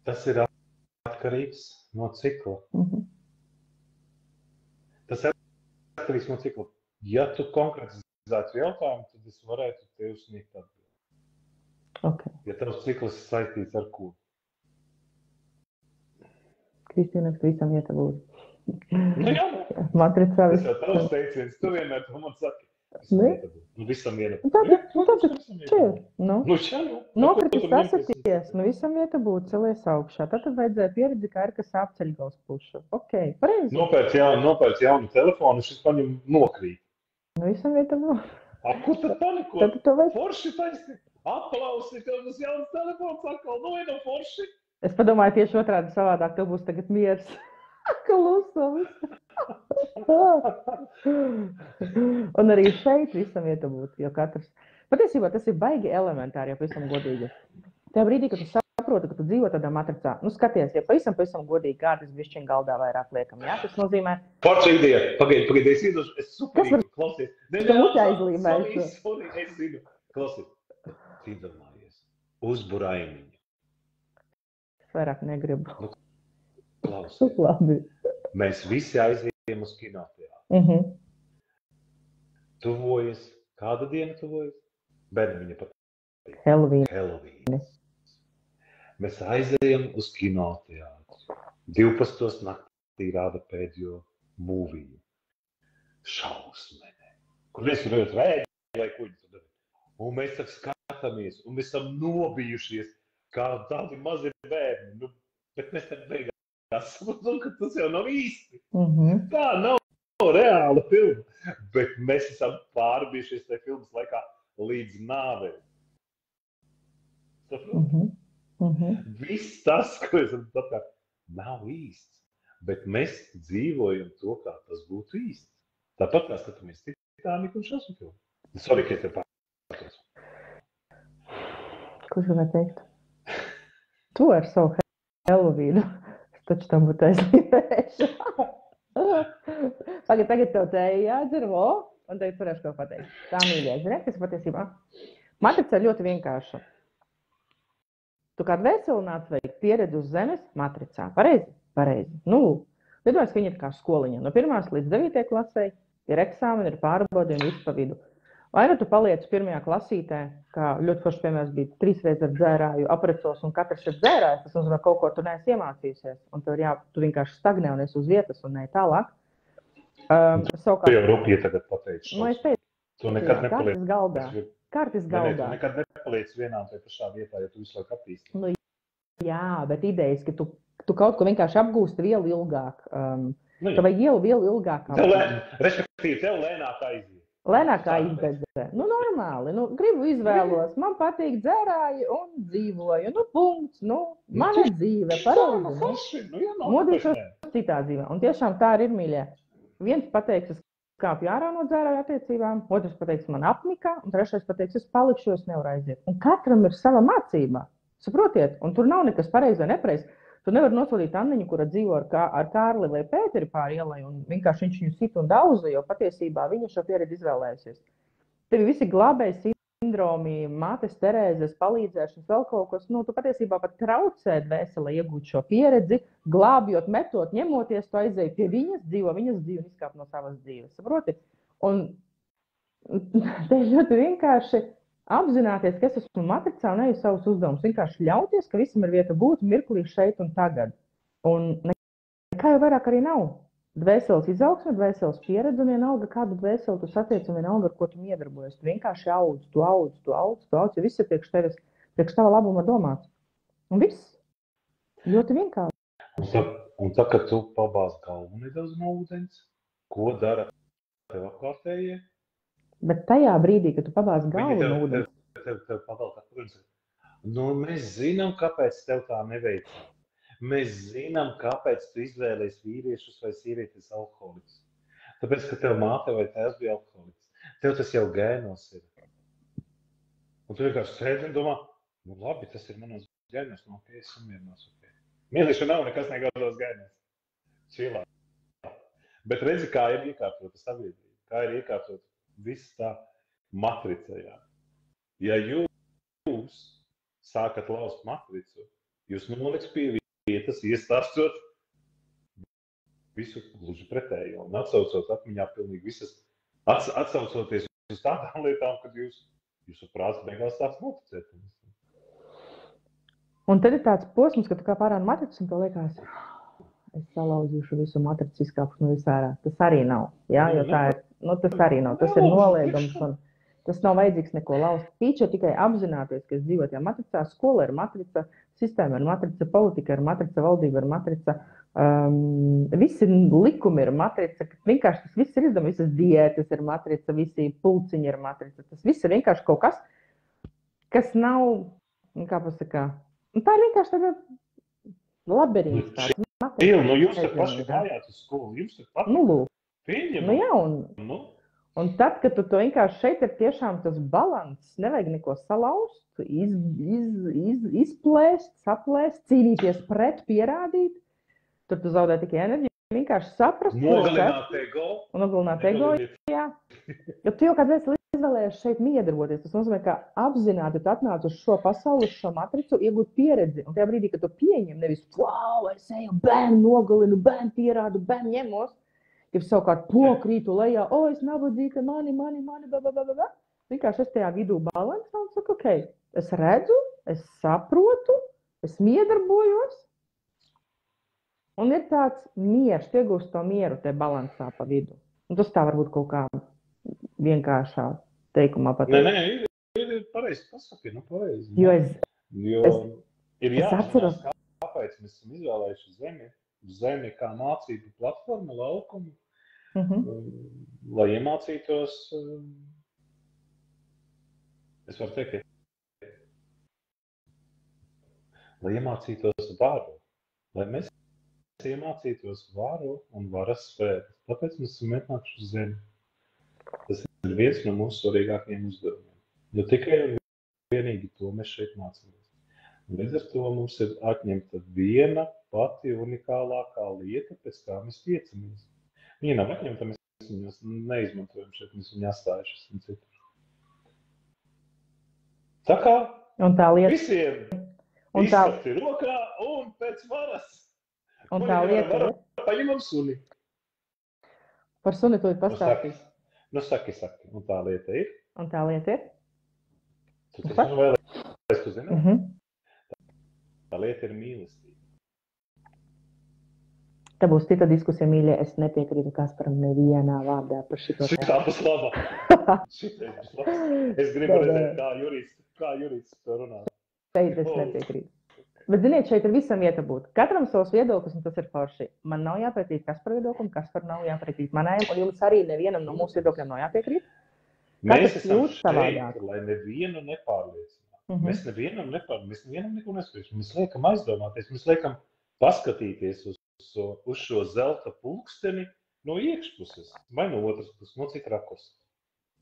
Tas ir atkarīgs no cikla. Tas ir atkarīgs no cikla. Ja tu konkretizētu jautājumu, tad es varētu tev sniegt atbildi. Okay. Ja tavs cikls saistīts ar ko? Kristīnas, ka visam vieta būs. Nu jā, Matricā tas jau tavs teiciens, tu vienmēr to man saki. Visam vieta būs. Nokritis sasaties, visam vieta būtu, celies augšā. Tad vajadzēja pieredzi, kā ir, kas apceļgals pušu. Ok, pareizi. Nopērc jaunu telefonu, šis paņem nokrīt. Visam vieta būtu. Kur tad paniko? Forši taisni. Aplausi, tev būs jauns telefons atkal. No forši. Es padomāju tieši otrādi savādāk, tev būs tagad miers. Kluso visu. Un arī šeit visam vieta būtu, jo katrs... Patiesībā tas ir baigi elementāri, ja pavisam godīgi. Tajā brīdī, kad tu saproti, ka tu dzīvo tādā matricā, skaties, ja pavisam godīgi kārtas bišķiņ galdā vairāk liekam, jā? Tas nozīmē... Forša ideja. Pagaid, es superīgi, klausies. Kas aizlīmēs? Es zinu. Klausies. Tīdomājies. Uzbur aimiņu. Es vairāk negribu. Klausies. Labi. Mēs visi aizējam uz kinoteātru. Tuvojas. Kāda diena tuvojas? Bērni viņa patīk. Halloween. Mēs aizējam uz kinoteātru. 12. naktī rāda pēdējo mūviju. Šausmene. Kur mēs tur rēģi vai kuģi tur darīt. Un mēs tak skatāmies, un mēs esam nobijušies, kā tādi mazi bērni. Bet mēs tad beigās saprotam, ka tas jau nav īsti. Tā nav reāla filma. Bet mēs esam pārbijušies tajā filmas laikā līdz nāvei. Viss tas, ko es saprotu, nav īsts. Bet mēs dzīvojam to, kā tas būtu īsts. Tāpat kā skatāmies Titaniku un šausmu filmu. Sorry, ka tev pārtrauc. Kurš gribētu teikt? Tu ar savu Halloweenu. Es taču tam būtu aizlīmējuši. Tagad tev tēja jādzer, un tagad varēšu kaut pateikt. Tā mīļie, zini, kas patiesībā? Matrica ir ļoti vienkārša. Tu kādu veseli nāc veikt pieredzi uz zemes matricā. Pareizi? Pareizi. Iedomājies, ka viņi ir kā skoliņa. No 1. līdz 9. klasē ir eksāmeni, ir pārbaudi un viss pa vidu. Vai tu paliec 1. klasītē, kā ļoti forši piemērs bija 3 reizes ar dzērāju aprecos un katrs ir dzērājis, tas nozīmē kaut ko tu neesi iemācījusies. Un tu vienkārši stagnē un esi uz vietas un ne tālāk. Tu jau rupji tagad pateici. Es teicu, tu nekad nepaliec galdā. Kārtis galdā. Tu nekad nepaliec vienā vai pašā vietā, ja tu visu laiku attīsti. Jā, bet idejas, ka tu kaut ko vienkārši apgūsti vielu ilgāk. Vai vielu ilgāk. Respektīvi, tev lēnāk aiziet. Lēnāk izbeidzē. Normāli. Gribu izvēlos. Man patīk dzērāji un dzīvoju. Punkts. Mana dzīve. Pareizi. Modīšos citā dzīvē. Un tiešām tā ir mīļie. Viens pateiks, es kāpju ārā no dzērāju attiecībām, otrs pateiks, man apnika, un trešais pateiks, es palikšu, es nevaru aiziet. Un katram ir sava mācība. Saprotiet? Un tur nav nekas pareizi vai nepareizi. Tu nevari nosodīt Anniņu, kura dzīvo ar Kārli vai Pēteri pāri ielai, un vienkārši viņš viņu sit un dauza, jo patiesībā viņa šo pieredzi izvēlējusies. Tevi visi glābēji sindromi, mātes Terēzes, palīdzēšanas, vēl kaut kas, tu patiesībā pat traucē dvēselē iegūt šo pieredzi, glābjot, metot, ņemoties, tu aizēji pie viņas dzīvo un izkāp no savas dzīves. Saproti? Un te ļoti vienkārši apzināties, ka es esmu matricā un eju savus uzdevumus. Vienkārši ļauties, ka visam ir vieta būt mirklī šeit un tagad. Un nekā jau vairāk arī nav. Dvēseles izaugsme, dvēseles pieredze un vienalga, kādu dvēseli tu satiec un vienalga, ar ko tu iedarbojies. Tu vienkārši audz, jo viss ir priekš tava labuma domāts. Un viss. Ļoti vienkārši. Un tā, kad tu pabāz galvu nedaudz no ūdens, ko dara tev apkārtējie? Bet tajā brīdī, kad tu pabāzi galvu no ūdens. Tev pabalkā, mēs zinām, kāpēc tev tā neveicās. Mēs zinām, kāpēc tu izvēlies vīriešus vai sievietes alkoholikus. Tāpēc, ka tev māte vai tēvs bija alkoholiks. Tev tas jau gēnos ir. Un tu vienkārši sēdi un domā, labi, tas ir manos gēnos, es esmu mierināts. Mīlīšana nav nekas negaidās gēnos. Čilā. Bet redzi, kā ir iekārtota sabiedrība, kā ir iekārtota viss tā matricajā. Ja jūs sākat laust matricu, jūs noliks pie vietas, iestāstot visu gluži pretējo un atsaucot atmiņā pilnīgi visas, atsaucoties uz tādām lietām, kad jūsu prāts beigās sāks noticēt. Un tad ir tāds posms, ka tu kā pārā matricis un tev liekas, es salauzīšu visu matricu, izkāpšu no visā ārā. Tas arī nav, jā, jo tā ir, tas arī nav. Tas ir noliegums un tas nav vajadzīgs neko laust. Pīča tikai apzināties, ka es dzīvoju tajā matricā, skola ir matrica, sistēma ir matrica, politika ir matrica, valdība ir matrica, visi likumi ir matrica, vienkārši tas viss ir izdevums, visas diētas ir matrica, visi pulciņi ir matrica. Tas viss ir vienkārši kaut kas, kas nav, kā pasakā, tā ir vienkārši tāda labirints tāds. Jūs te paši gājāt uz skolu, jūs te paši pieņemat. Jā, un tad, kad tu to vienkārši šeit ir tiešām tas balans, nevajag neko salaust, izplēst, saplēst, cīnīties pret, pierādīt, tad tu zaudē tikai enerģiju, vienkārši saprast. Nogalināt ego, jā. Jo tu jau kādreiz izvēlējies šeit miedarboties, tas nozīmē, ka apzināti tu atnāc uz šo pasauli, uz šo matricu, iegūt pieredzi. Un tajā brīdī, kad tu pieņem, nevis, wow, es eju, bēm, nogalinu, bēm, pierādu, bēm, ņemos, ja savukārt pokrītu lejā, es nabadzīga, mani, vienkārši es tajā vidū balansā un saku, ok, es redzu, es saprotu, es miedarbojos, un ir tāds miers, tu iegūst to mieru te balansā pa vidu. Un tas tā varbūt kaut kā vienkāršā teikumā pateikt. Nē, ir pareizi pasaki, pareizi. Jo ir jāatcerās, kāpēc mēs esam izvēlējuši zemi kā mācību platformu, laukumu, lai iemācītos, es varu teikt, lai iemācītos varu, lai mēs iemācītos varu un varas sfēras. Tāpēc mēs esam ienākuši uz zemi. Tas ir viens no mūsu svarīgākajiem uzdevumiem. Jo tikai un vienīgi to mēs šeit mācāmies. Līdz ar to mums ir atņemta viena pati unikālākā lieta, pēc kā mēs tiecamies. Viņa nav atņemta, mēs viņus neizmantojam šeit, mēs viņu atstājuši un citur. Tā kā visiem izskati rokā un pēc varas. Un tā lieta ir? Paņemam suni. Par suni tu ir pastāstījis. Saki. Un tā lieta ir? Un tā lieta ir? Tu vēlēs, tu zini? Tā lieta ir mīlestība. Tā būs cita diskusija, mīļie. Es nepiekrītu Kasparam nevienā vārdā par šito tēmu. Šitā būs laba. Es gribu redzēt, kā jurists to runā. Šeit es nepiekrītu. Bet, ziniet, šeit ir visam vieta būt. Katram savs viedoklis, un tas ir forši. Man nav jāpiekrīt Kaspara viedoklim, Kaspar nav jāpiekrīt manējiem, un jums arī nevienam no mūsu viedokļiem nav jāpiekrīt. Mēs esam šeit, lai nevienu nepārliecinātu. Mēs nevienam neko nespējuši. Mēs liekam aizdomāties, mēs liekam paskatīties uz šo zelta pulksteni no iekšpuses, vai no otras puses, no cita rakursa.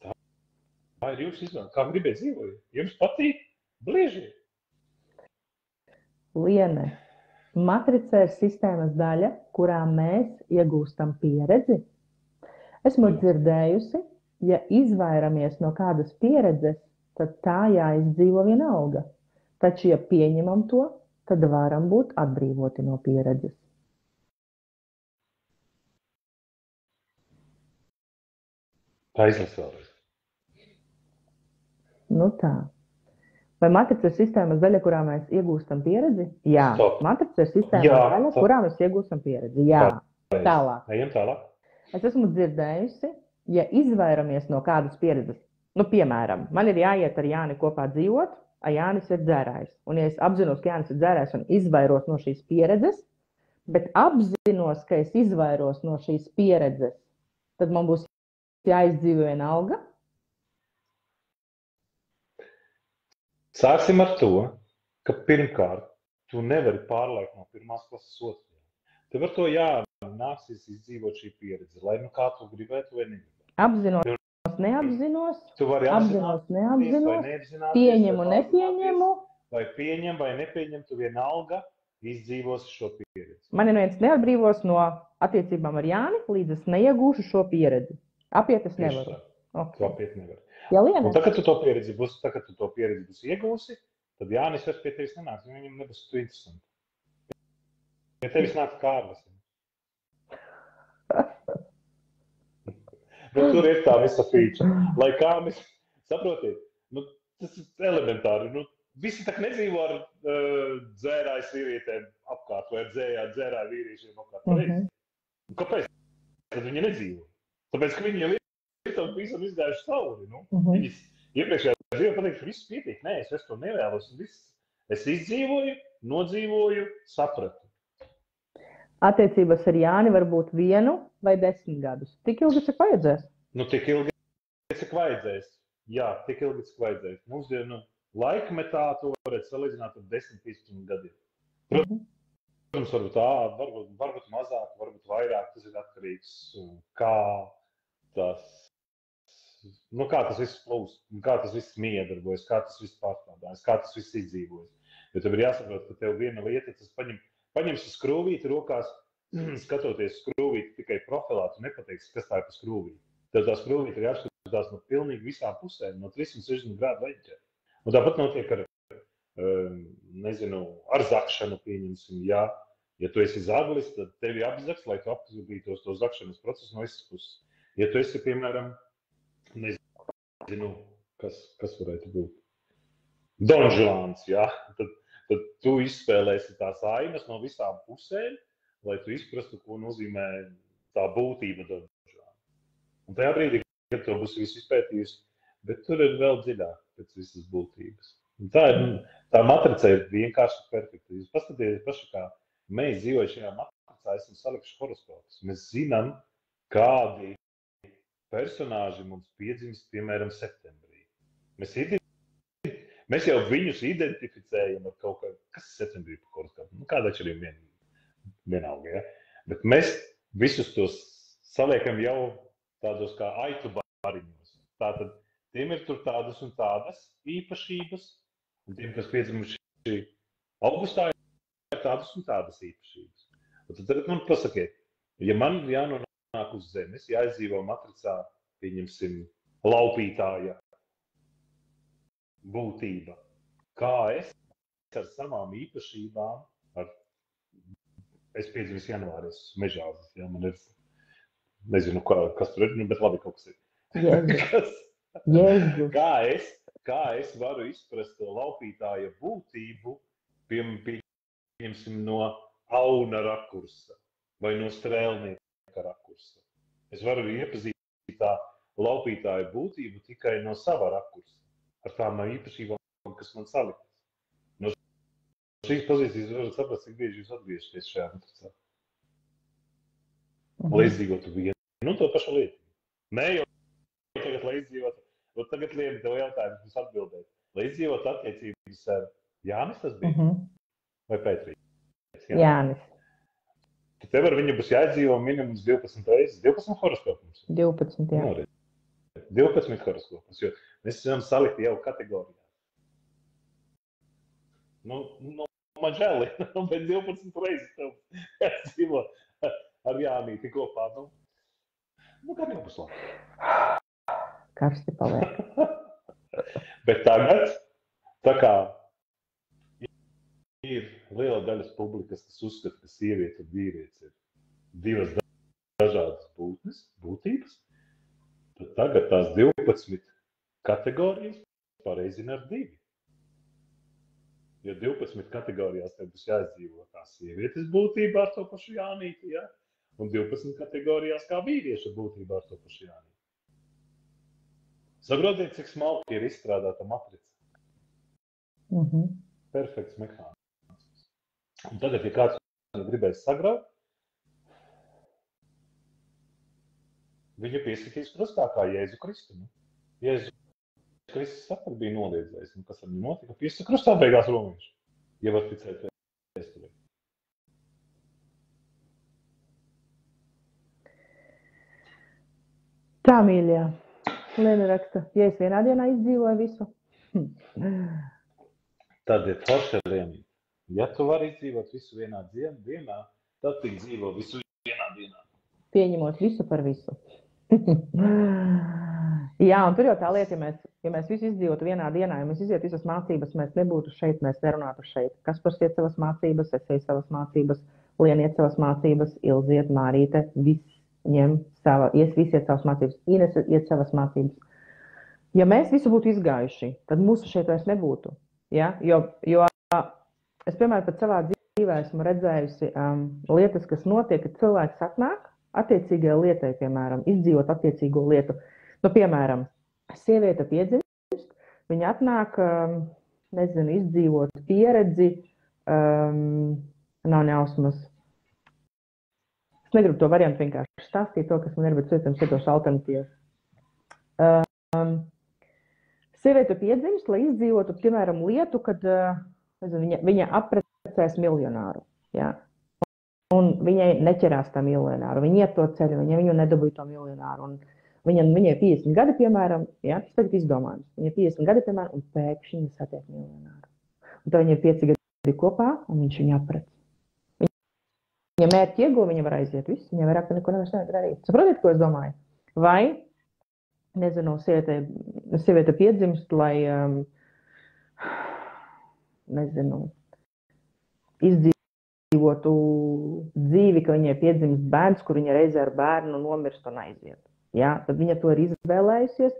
Tā ir jūsu izvēle. Kā gribiet dzīvojat? Jums patīk? Bliežiet! Liene, matricē ir sistēmas daļa, kurā mēs iegūstam pieredzi. Esmu dzirdējusi, ja izvairamies no kādas pieredzes, tad tā jāizdzīvo vienalga. Taču, ja pieņemam to, tad varam būt atbrīvoti no pieredzes. Tā izlas vēlreiz. Tā. Vai matrica ir sistēmas daļa, kurā mēs iegūstam pieredzi? Jā. Matrica ir sistēmas daļa, kurā mēs iegūstam pieredzi. Jā. Tālāk. Ejam tālāk. Es esmu dzirdējusi, ja izvairamies no kādas pieredzes, piemēram, man ir jāiet ar Jāni kopā dzīvot, Jānis ir dzērājs. Un ja es apzinos, ka Jānis ir dzērājs un izvairos no šīs pieredzes, bet apzinos, ka es izvairos no šīs pieredzes, tad man būs jāizdzīvo vienalga. Sāksim ar to, ka pirmkārt, tu nevari pārlaikt no pirmās klases otrajā. Tev ar to nāksies izdzīvot šī pieredze, lai kā tu gribētu vai negribētu. Apzinos, neapzinos, apzinos, neapzinos, pieņemu, nepieņemu. Vai pieņem vai nepieņem, tu vienalga izdzīvosi šo pieredzi. Man neviens neatbrīvos no attiecībām ar Jāni, līdz es neiegūšu šo pieredzi. Apiet es nevaru. Okay. Tu apiet nevari. Ja Liene. Un tā, kad tu to pieredzi būs iegūsi, tad Jānis vairs pie tevis nenāks, viņam nebūs tu interesanti. Pie tevis nāk Kārlis. Tur ir tā visa feature. Lai kā mēs, saprotiet, tas ir elementāri, visi tak nedzīvo ar dzērājas vīrietēm apkārt vai ar dzērāju vīriešiem apkārt. Kāpēc? Tad viņi nedzīvo. Tāpēc, ka viņi jau ir tam visam izgājuši cauri. Viņi iepriekšējā dzīvē pateikt, ka viss pietiek. Nē, es to nevēlos. Es izdzīvoju, nodzīvoju, sapratu. Attiecības ar Jāni var būt 1 vai 10 gadus. Tik ilgi, cik vajadzēs? Tik ilgi, cik vajadzēs. Jā, tik ilgi, cik vajadzēs. Mūsdienu laikmetā to varētu salīdzināt ar 10-15 gadiem. Protams, varbūt mazāk, varbūt vairāk. Tas ir atkarīgs, kā tas viss plūst, kā tas viss miedarbojas, kā tas viss pārstrādājas, kā tas viss izdzīvojas. Jo tev ir jāsaprot, ka tev viena lieta, tas paņemsi skrūvīti rokās, skatoties skrūvīti tikai profilā, tu nepateiksi, kas tā ir pa skrūvīti. Tev tā skrūvīti ir jāskatās no pilnīgi visām pusēm, no 360 grādu leģķiem. Un tāpat notiek ar, ar zakšanu, pieņemsim, jā. Ja tu esi zaglis, tad tevi apzaks, lai tu apzītos to zakšanas procesu no visas puses. Ja tu esi, piemēram, nezinu, kas varētu būt, donžāns, jā, tad tu izspēlēsi tās ainas no visām pusēm, lai tu izprastu, ko nozīmē tā būtība donžāna. Un tajā brīdī, kad to būs viss izpētījusi, bet tur ir vēl dziļāk pēc visas būtības. Un tā matrica ir vienkārši perfekta. Jūs paskatieties paši, kā mēs dzīvojam šajā matricā, esam salikuši horoskopus. Mēs zinām, kādi personāži mums piedzimst, piemēram, septembrī. Mēs jau viņus identificējam ar kaut kā, kas ir septembrī par horoskopu. Kāda atšķirība vienalga, ja? Bet mēs visus tos saliekam jau tādos kā aitu bariņos. Tātad tiem ir tur tādas un tādas īpašības, un tiem, kas piedzimuši augustā, ir tādas un tādas īpašības. Un tad man pasakiet, ja man jānonāk uz zemes, jāizdzīvo matricā, pieņemsim, laupītāja būtība, kā es ar savām īpašībām, es piedzimis janvāris mežāzes, ja man ir, nezinu, kas tur ir, bet labi kaut kas ir. Kā es varu izprast laupītāja būtību, pieņemsim no auna rakursa vai no strēlnieka rakursa. Es varu iepazīt tā laupītāja būtību tikai no sava rakursa, ar tām īpašībām, kas man saliktas. No šīs pozīcijas varat saprast, cik bieži jūs atgriežaties šajā matricā. Lai izdzīvotu vienu un to pašu lietu. Nē, jau tagad, lai izdzīvotu, tagad lieki tev jautājumus, jūs atbildēt. Lai izdzīvotu attiecības ar Jānis, tas bija? Vai Pētrītis? Jānis. Tad tev ar viņu būs jāizdzīvo minimums 12 reizes. 12 horoskopums? 12, jā. 12 horoskopus, jo mēs esam salikti jau kategorijā. Man žēl, bet 12 reizes tev jāizdzīvo ar Jānīti kopā. Kā nebūs labi. Karsti paliek. Bet tagad, tā kā ir liela daļas publikas, kas uzskata, ka sieviete un vīrietis ir divas dažādas būtības, tad tagad tās 12 kategorijas pareizina ar 2. Jo 12 kategorijās tev būs jāizdzīvo kā sievietes būtība ar to pašu Jānīti, ja? Un 12 kategorijās kā vīrieša būtība ar to pašu Jānīti. Saprotiet, cik smalki ir izstrādāta matrica. Perfekts mehānisms. Un tagad, ja kāds gribēs sagraut, viņa piesakīs krustā kā Jēzu Kristu. Jēzu Kristus saprat bija noliedzējis, un kas ar viņu notika? Piesaka krustā beigās romieši, ja var ticēt vēsturē. Tā, mīļā. Lena raksta, ja es vienā dienā izdzīvoju visu. Tad ir forši ar Lēniju. Ja tu vari izdzīvot visu vienā dienā, tad tik dzīvo visu vienā dienā. Pieņemot visu par visu. Jā, un tur jau tā lieta, ja mēs visu izdzīvotu vienā dienā, ja mēs izietu visas mācības, mēs nebūtu šeit, mēs nerunātu šeit. Kaspars iet savas mācības, es eju savas mācības, Liena iet savas mācības, Ilze iet, Mārīte, viss ņem visi iet savas mācības, Ines iet savas mācības. Ja mēs visu būtu izgājuši, tad mūsu šeit vairs nebūtu. Ja? Jo es, piemēram, pat savā dzīvē esmu redzējusi lietas, kas notiek, kad cilvēks atnāk attiecīgajai lietai, piemēram, izdzīvot attiecīgo lietu. Nu, piemēram, sieviete piedzimst, viņa atnāk, nezinu, izdzīvot pieredzi, nav neausmas. Es negribu to variantu vienkārši stāstīt to, kas man ir, bet cietams cietošu alternatīvas. Sieviete piedzimst, lai izdzīvotu, piemēram, lietu, kad nezinu, viņa apprecēs miljonāru. Ja? Un viņai neķerās tā miljonāru. Viņa iet to ceļu, viņu nedabūja to miljonāru. Un viņai 50 gadi, piemēram, ja? Tas tagad izdomājums. Viņai 50 gadi, piemēram, un pēkšņi viņa satiek miljonāru. Un tad viņai 5 gadi kopā, un viņš viņu aprec. Viņa mērķi ieguva, viņa var aiziet visu, viņa vairāk neko nevar darīt. Saprotiet, ko es domāju? Vai, nezinu, sieviete piedzimst, lai, nezinu, izdzīvotu dzīvi, ka viņai piedzimst bērns, kur viņa reizē ar bērnu nomirst un aiziet. Ja? Tad viņa to ir izvēlējusies,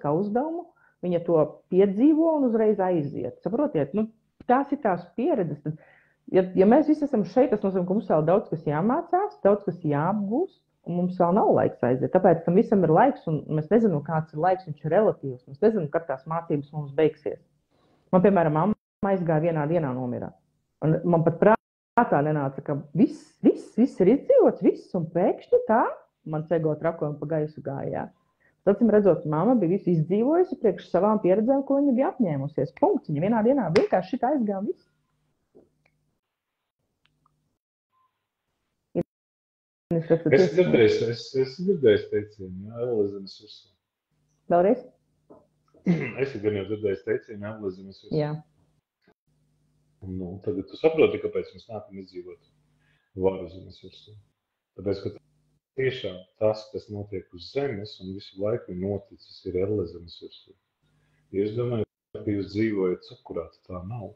kā uzdevumu, viņa to piedzīvo un uzreiz aiziet. Saprotiet, nu, tās ir tās pieredzes. Tad, ja mēs visi esam šeit, tas nozīmē, ka mums vēl daudz kas jāmācās, daudz kas jāapgūst, un mums vēl nav laiks aiziet. Tāpēc tam visam ir laiks, un mēs nezinām, kāds ir laiks, viņš ir relatīvs. Mēs nezinām, kad tās mācības mums beigsies. Man, piemēram, mamma aizgāja vienā dienā nomirā. Un man pat prātā nenāca, ka viss ir izdzīvots, viss, un pēkšņi tā, man ego trakojumi pa gaisu gāja. Tācim redzot, mamma bija visu izdzīvojusi priekš savām pieredzēm, ko viņa bija apņēmusies. Punkts. Viņa vienā dienā vienkārši šitā aizgāja viss. Es dzirdēju teicienu, Ellezemes virsū. Vēlreiz? Es gan jau dzirdēju teicienu, Ellezemes virsū. Jā. Nu, tagad tu saproti, kāpēc mēs nākam izdzīvot varu zemes virsū. Tāpēc, ka tiešām tas, kas notiek uz zemes un visu laiku noticis, ir Ellezemes virsū. Ja es domāju, ka jūs dzīvojat cukurā, tā nav.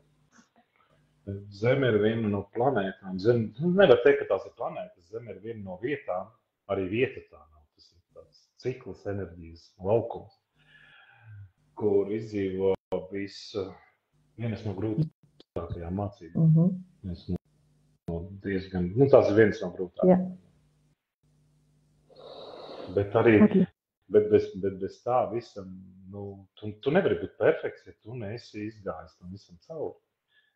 Zeme ir viena no planētām. Nevar teikt, ka tās ir planētas. Zeme ir viena no vietām. Arī vieta tā nav. Tas ir tāds cikls, enerģijas laukums, kur izdzīvo vienas no grūtākajām mācībām. Diezgan, tās ir vienas no grūtākajām. Bet arī, bet bez tā visam, tu nevari būt perfekts, ja tu neesi izgājis tam visam cauri.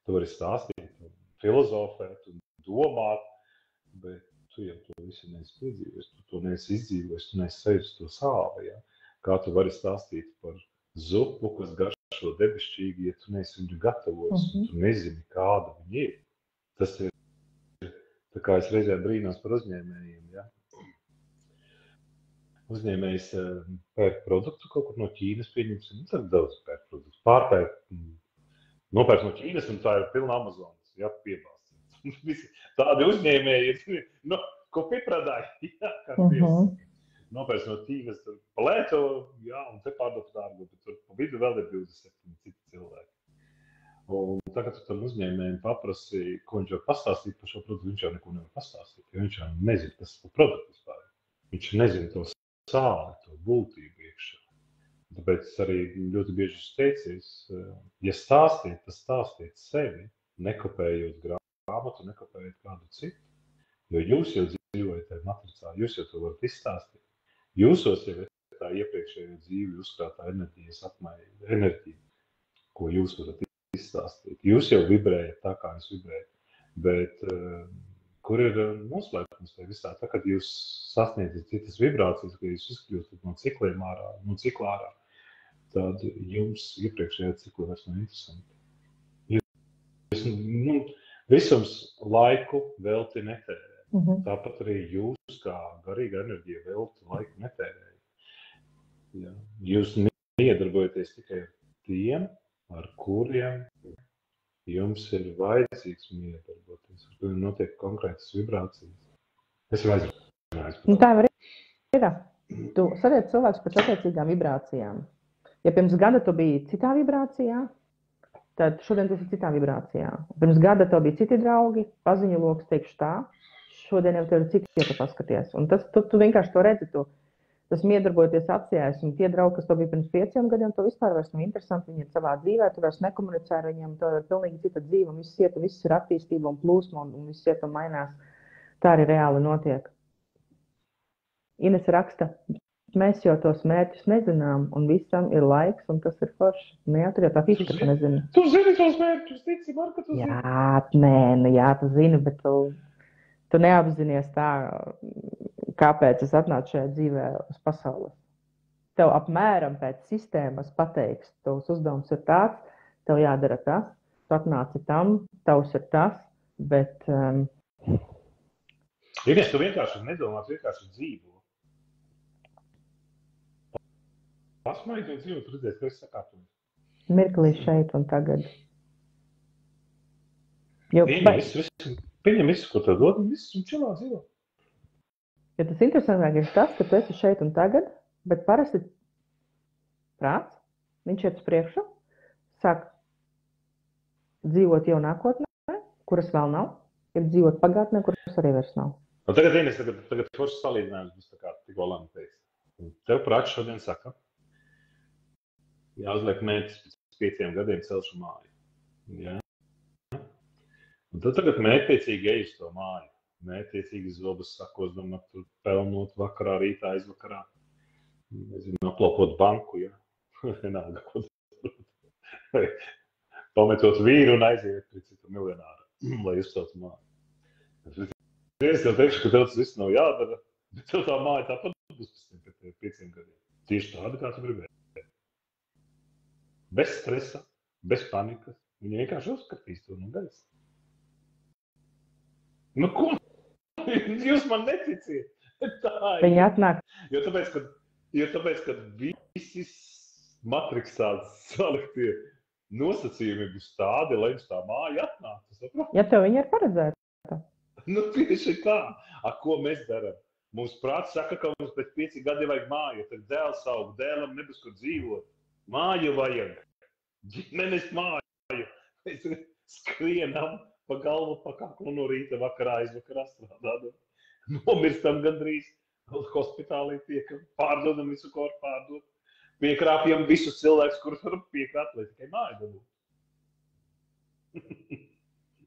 Tu vari stāstīt, filozofēt un domāt, bet tu jau to visu neesi piedzīvojis, tu to neesi izdzīvojis, tu neesi sajūtis to sāli. Ja? Kā tu vari stāstīt par zupu, kas garšo debesšķīgi, ja tu neesi viņu gatavojis, tu nezini, kāda viņa ir. Tas ir, tā kā es reizē brīnos par uzņēmējiem. Ja? Uzņēmējs pērk produktu kaut kur no Ķīnas, pieņemsim, tad daudz pērk produktu, pārpērk. Nopērk no Ķīnas, un tā ir pilna Amazonas, ja, piebāsts. Tādi uzņēmēji ir, ko pieprādāja, jā, kā tiesa. Nopērk no Ķīnas, tur palēto, jā, un te pārdot dārgu, bet tur pa vidu vēl ir 27 citi cilvēki. Un tagad tu tam uzņēmējiem paprasi, ko viņš var pastāstīt par šo produktu, viņš jau neko nevar pastāstīt, jo viņš jau nezina, kas par produktu vispār. Viņš nezina to sāli, to būtību iekšā. Tāpēc arī ļoti bieži teicies, ja stāstīt, tad stāstīt sevi, nekopējot grāmatu, nekopējot kādu citu. Jo jūs jau dzīvojat tajā matricā, jūs jau to varat izstāstīt. Jūsos jau ir tā iepriekšējā dzīve uzkrātā enerģija, ko jūs varat izstāstīt. Jūs jau vibrējat tā, kā jūs vibrējat. Bet kur ir noslēpums tajā visā? Tā, kad jūs sasniedzat citas vibrācijas, kad jūs izkļūstat no cikliem ārā, tad jums iepriekšējā cikla vairs nav interesanti. Jūs visums laiku velti netērē. Tāpat arī jūs kā garīga enerģija velti laiku netērē. Ja. Jūs neiedarbojaties tikai ar tiem, ar kuriem jums ir vajadzīgs miedarboties, ar kuriem notiek konkrētas vibrācijas. Es jau aizrunāju. Tā var ir. Tu sadiet cilvēks pēc attiecīgām vibrācijām. Ja pirms gada tu biji citā vibrācijā, tad šodien tu esi citā vibrācijā. Pirms gada tev bija citi draugi, paziņu loks, teikšu tā, šodien jau tev ir citi, ja tu paskaties. Un tas, tu vienkārši to redzi, tas iedarbojoties acījās, un tie draugi, kas to bija pirms 5 gadiem, to vispār vairs nav interesanti, viņi ir savā dzīvē, tu vairs nekomunicē ar viņiem, to ir pilnīgi cita dzīve, un viss ir attīstība un plūsma, un viss iet un mainās. Tā arī reāli notiek. Ines raksta, mēs jau tos mērķus nezinām, un visam ir laiks, un tas ir forši. Nu jā, tur jau tā fiziska, ka nezinu. Tu zini tos mērķus, tici, var, ka tu zini. Jā, tu zini, bet tu neapzinies tā, kāpēc es atnācu šajā dzīvē uz pasauli. Tev apmēram pēc sistēmas pateiks, tavs uzdevums ir tāds, tev jādara tas, tu atnāci tam, tavs ir tas, bet... Ines, tu vienkārši nedomā, tu vienkārši dzīvo. Pasmaigi to dzīvo, tu redzēs, ka es sakārtoju. Mirklī šeit un tagad. Pieņem visu, ko tev dod, un viss un čilā dzīvo. Ja tas interesantāk ir tas, ka tu esi šeit un tagad, bet parasti prāts, viņš iet uz priekšu, sāk dzīvot jau nākotnē, kuras vēl nav, ir dzīvot pagātnē, kuras arī vairs nav. Un tagad, Ines, tagad foršs salīdzinājums būs tā kā tikko Lana teica. Tev prāts šodien saka, jāuzliek mērķis pēc 5 gadiem celšu māju. Jā. Un tad tagad mērķtiecīgi ej uz to māju. Mērķtiecīgi zobus sakos, domāt, tur pelnot vakarā, rītā, aizvakarā. Nezinu, aplopot banku, jā. Vienalga, ko tas. Pametot vīru un aiziet pret citu miljonāru, lai uzceltu māju. Es tev teikšu, ka tev tas viss nav jādara, bet tev tā māja tāpat būs pēc 5 gadiem. Tieši tāda, kā tu gribēji. Bez stresa, bez panikas. Viņi vienkārši uzskatīs to no gaisa. Nu ko? Jūs man neticiet. Viņi atnāk. Jo tāpēc, ka visi matriksā saliktie nosacījumi būs tādi, lai jums tā māja atnāktu. Ja tev viņa ir paredzēta. Nu tieši tā. Ko mēs darām? Mums prāts saka, ka mums pēc 5 gadiem vajag māju. Tad dēls aug, dēlam nebūs kur dzīvot. Māju vajag. Ģimenes māju. Mēs skrienam pa galvu, pa kaklu no rīta, vakarā, aizvakarā strādājam. Nomirstam gandrīz, hospitālī tiekam, pārdodam visu, ko var pārdot. Piekrāpjam visus cilvēkus, kurus varam piekrāt, lai tikai māju dabūt.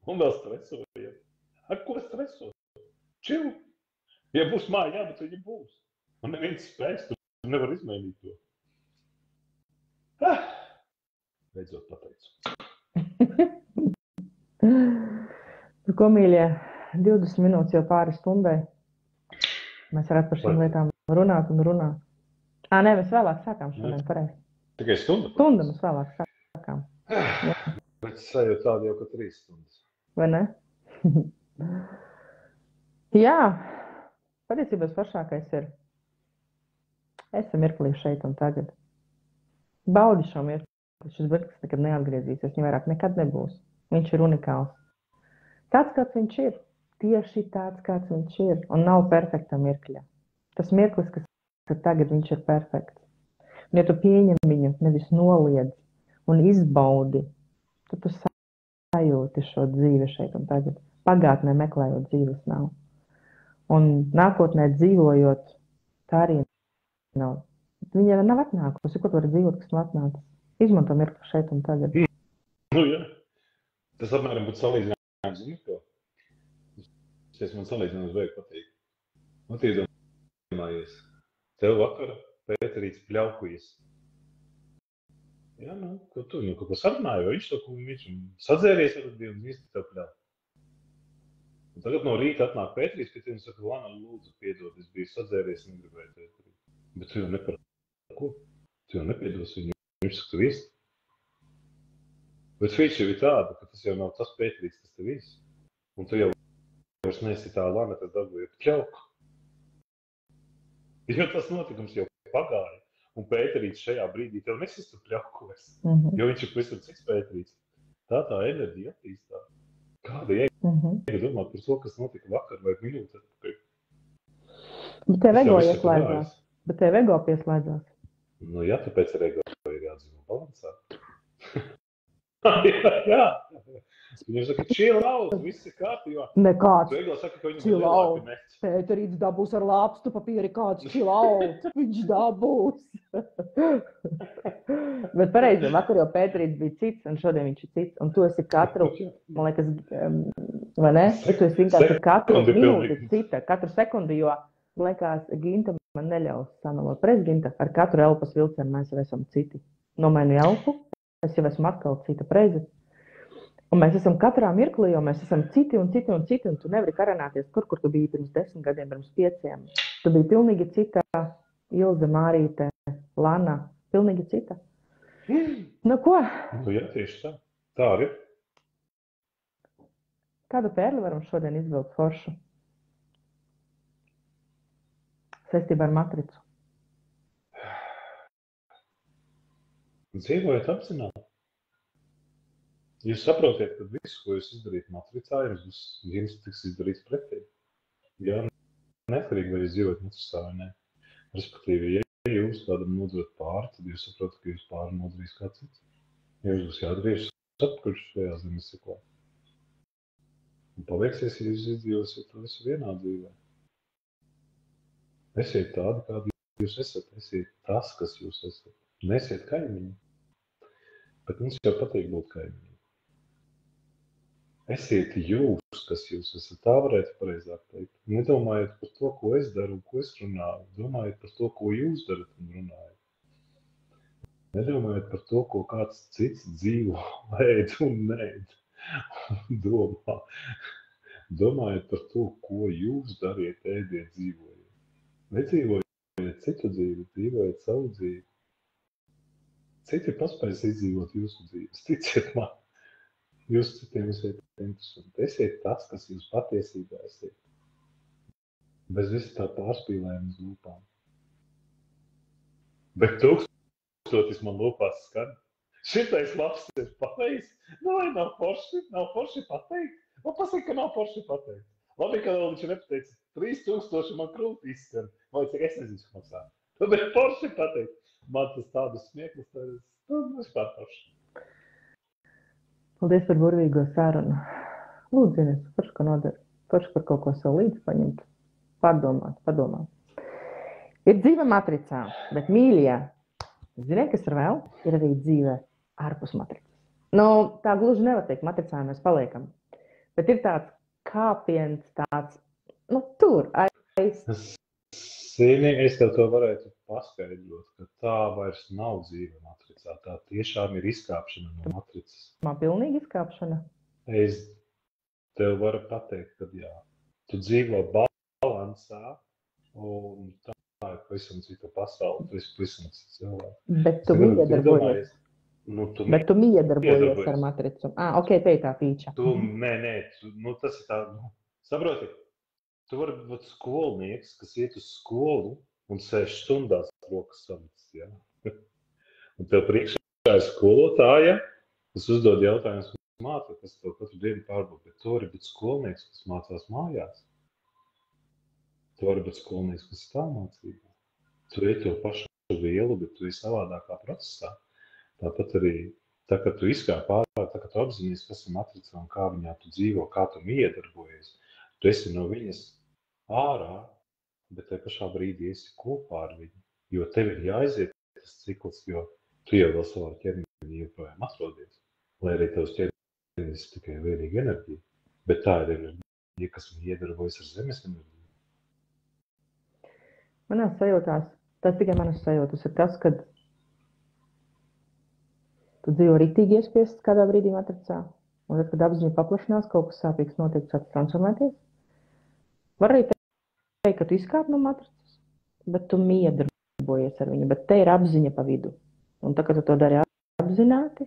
Un vēl stresojam. Ar ko stresot? Čil. Ja būs māja, jā, bet viņa būs. Un neviens spēks, tu nevar izmainīt to. Beidzot pateicu. Ko, mīļie, 20 minūtes jau pāri stundai. Mēs varētu par šīm lietām runāt un runāt. Nē, mēs vēlāk sākām šodien, pareizi. Tikai stunda? Stunda mēs vēlāk sākām. Bet sajūt tādu jau, ka 3 stundas. Vai ne? Jā, patiesībā svaršākais ir esam mirklī šeit un tagad. Baudi šo mirkli. Šis mirklis nekad neatgriezīsies, viņa vairāk nekad nebūs. Viņš ir unikāls. Tāds, kāds viņš ir. Tieši tāds, kāds viņš ir. Un nav perfekta mirkļa. Tas mirklis, kas ir tagad, viņš ir perfekts. Un ja tu pieņem viņu, nevis noliedz un izbaudi, tad tu sajūti šo dzīvi šeit un tagad. Pagātnē meklējot dzīves nav. Un nākotnē dzīvojot, tā arī nav. Viņa nav atnākusi, ko tu vari dzīvot, kas nav atnācis. Izmanto mirkli šeit un tagad. Nu, jā. Tas apmēram būtu salīdzinājums, zini ko? Es man salīdzinājums vajag pateikt. Nu, iedomājies. Tev vakara Pēterīts pļaukujies. Jā, nu, ko tu, nu, kaut ko sarunāja, vai viņš to, ko viņš sadzēries ar Dievu, un viņš tev pļauj. Un tagad no rīta atnāk Pēterīts, pie tevi un saka, Lana, lūdzu, piedod, es biju sadzēries un negribēju tevi. Bet tu jau nepar ko? Tu jau nepiedos viņu. Viņš saka, tu viesi. Bet viņš jau ir tāda, ka tas jau nav tas Pēterīts, kas tev viesi. Un tu jau vairs neesi tā Lana, kas dabūja pļauku. Jo tas notikums jau pagāja. Un Pēterīts šajā brīdī tev nesistu pļauku vairs. Jo viņš ir pavisam cits Pēterīts. Tā enerģija attīstās. Kāda jēga domāt par to, kas notika vakar vai minūti atpakaļ? Bet tev ego ieslēdzās. Bet tev ego pieslēdzās. Nu jā, tāpēc ar ego ir jādzīvo balansā. Jā. Viņam saka, chill out, viss ir kārtībā. Nekāds. Tu Egla saka, ka viņam Chill ir lielāki out. mērķi. Pēterīts dabūs ar lāpstu papīri, kāds chill out. Viņš dabūs. Bet pareizi, vakar jau Pēterīts bija cits, un šodien viņš ir cits. Un tu esi katru, man liekas, vai ne? Tu esi vienkārši katru minūti cita, katru sekundi, jo, liekas, Ginta man neļaus samalot. Prez, Ginta, ar katru elpas vilcienu mēs jau esam citi. Nomainu elpu, es jau esmu atkal cita prezi. Un mēs esam katrā mirklī, jo mēs esam citi un citi un citi, un tu nevari karanāties kur tu biji pirms 10 gadiem, pirms 5. Tu biji pilnīgi cita, Ilze, Mārīte, Lana, pilnīgi cita. Nu ko? Nu jā, tieši tā. Tā arī. Kādu pērli varam šodien izvilkt foršu? Saistībā ar matricu. Dzīvojat apzināti. Jūs saprotiet, ka visu, ko jūs izdarīt matricā, jums tiks izdarīts pretī. Jā, neatkarīgi, vai jūs dzīvojat matricā vai ne. Respektīvi, ja jūs kādam nodot pāri, tad jūs saprotat, ka jūs pāri nodarīs kā cits. Ja jūs būs jāatgriežas atpakaļ šajā zemes ciklā. Un palieksies, ja jūs izdzīvosiet to visu vienā dzīvē. Esiet tādi, kādi jūs esat. Esiet tas, kas jūs esat. Nesiet kaimiņi. Bet mums jau patīk būt kaimiņi. Esiet jūs, kas jūs esat. Tā varētu pareizāk teikt. Nedomājiet par to, ko es daru un ko es runāju. Domājiet par to, ko jūs darat un runājat. Nedomājiet par to, ko kāds cits dzīvo, ēd un neēd. Domā. Domājiet par to, ko jūs dariet, ēdiet, dzīvojiet. Nedzīvojiet citu dzīvi, dzīvojiet savu dzīvi. Citi paspējas izdzīvot jūsu dzīves. Ticiet man, jūs citiem esiet interesanti. Esiet tas, kas jūs patiesībā esiet. Bez visa tā pārspīlējuma uz lūpām. Bet tūkstotis man lūpās skan. Šitais labs ir pateicis. Nu, vai nav forši pateikt? Man pasaka, ka nav forši pateikt. Labi, ka vēl viņš nepateicis. 3000 man krūti izskan. Vai cik es nezinu, ka maksā. Bet forši pateikt. Man tas tādas smieklus, tas pārforši. Paldies par burvīgo sarunu. Lūdzu, Ines, forši, ko nodara. Forši par kaut ko savu līdzi paņemt. Padomāt. Ir dzīve matricā, bet mīļie, ziniet, kas ir vēl? Ir arī dzīve ārpus matricas. Nu, tā gluži nevar teikt, matricā mēs paliekam. Bet ir tāds kāpiens, tāds, tur aiz. Zini, es tev to varētu paskaidrot, ka tā vairs nav dzīve matricā. Tā tiešām ir izkāpšana no matricas. Man pilnīgi izkāpšana. Es tev varu pateikt, ka jā. Tu dzīvo balansā, un tā ir pavisam cita pasaule, tu esi pavisam cits cilvēks. Bet tu miedarbojies. Bet tu miedarbojies ar matricu. Ok, te ir tā pīča. Nē, tas ir tā, saproti? Tu vari būt skolnieks, kas iet uz skolu un 6 stundās rokas samitas, jā. Un tev priekšā ir skolotāja, kas uzdod jautājumus mācīt, kas tev katru dienu pārbūt. Bet tu vari būt skolnieks, kas mācās mājās. Tu vari būt skolnieks, kas tā mācībā. Tu ej to pašu vielu, bet tu esi savādākā procesā. Tāpat arī, tā kā tu izkāp ārā, tā kā tu apzinies, kas ir matrica un kā viņā tu dzīvo, kā tu iedarbojies. Tu esi no viņas ārā, bet te pašā brīdī esi kopā ar viņu, jo tev ir jāaiziet tas cikls, jo tu jau vēl savā ķermenī joprojām atrodies, lai arī tavs ķermenis tikai vienīgi enerģija, bet tā ir enerģija, kas viņa iedarbojas ar zemes enerģiju. Manās sajūtās, tas tikai manas sajūtas ir tas, kad tu dzīvo riktīgi iespiests kādā brīdī matricā, un tad, kad apziņa paplašinās, kaut kas sāpīgs notiek, sāc transformēties. Var arī teikt, ka tu izkāp no matricas, bet tu miedarbojies ar viņu, bet te ir apziņa pa vidu. Un tā, kad tu to dari apzināti,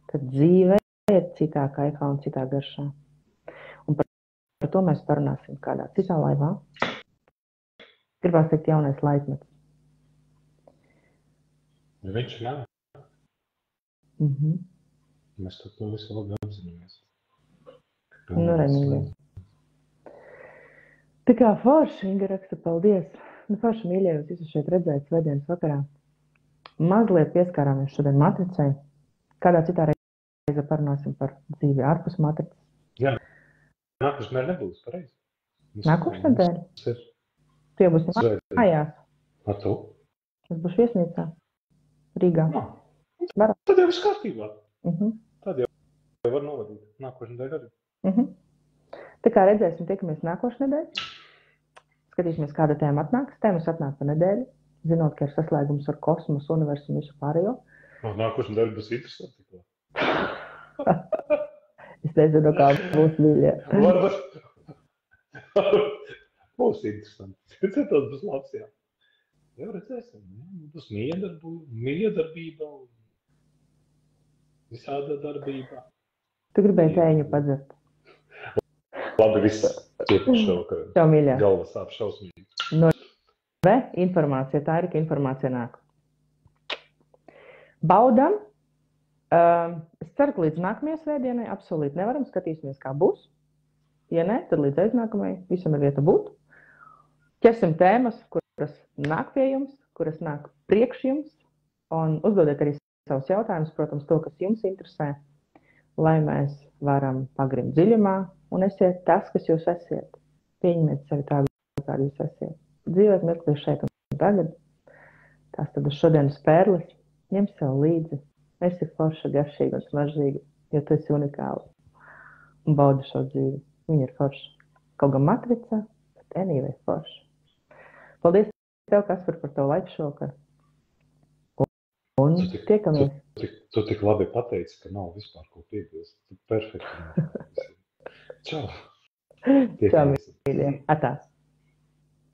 tad dzīve ir citā kaifā un citā garšā. Un par to mēs parunāsim kādā citā laivā. Gribās teikt jaunais laikmets. Viņš nav. Mēs to visu labi apzināmies. Remīļie. Tā kā forši, Inga raksta, paldies. Forši, mīļie, jūs visu šeit redzēt svētdienas vakarā. Mazliet pieskārāmies šodien matricai. Kādā citā reize parunāsim par dzīvi ārpus matricas. Jā, nākošais nedēļa nebūs pareizi. Nākošais nedēļa? Tu jau būsi mājās. Ar tu? Es būšu viesnīcā. Rīgā. Tad jau viss kārtībā. Tad jau var novadīt. Nākošais nedēļa arī. Tā kā redzēsim, tiekamies nākošais nedēļa. Skatīsimies, kāda tēma atnāks. Tēmas atnāk pa nedēļu. Zinot, ka ir saslēgums ar kosmosu, universu un visu pārējo. Nākošais nedēļa būs interesanti. Es nezinu, kā būs mīļie. Būs interesanti. Tas būs labs, jā. Jau redzēsim. Būs miedarbība un visāda darbība. Tu gribēji tēņu padzert. Labi, viss iepriekšo, ka Čau, mīļā. Galva sāp šausmīgi. Informācija, tā ir, ka informācija nāk. Baudam. Es ceru, ka līdz nākamajai svētdienai apsolīt nevaram, skatīsimies, kā būs. Ja ne, tad līdz aiznākamajai visam ir vieta būt. Ķersim tēmas, kuras nāk pie jums, kuras nāk priekš jums, un uzdodiet arī savus jautājumus, protams, to, kas jums interesē, lai mēs varam pagrimt dziļumā un esiet tas, kas jūs esiet. Pieņemiet sevi tādu, kādu jūs esiet. Dzīvēt mirklī šeit un tagad. Tās tad uz šodienas pērlis. Ņem sev līdzi. Esi forša, garšīga un smaržīga, jo tu esi unikāla. Un baudi šo dzīvi. Viņa ir forša. Kaut gan matricā, bet anyway forša. Paldies tev, Kaspar, par tavu laiku šokar. Un tiekamies. Tu tik labi pateici, ka nav vispār ko piebilst. Perfekti. Čau. Čau, mīļie. Atā.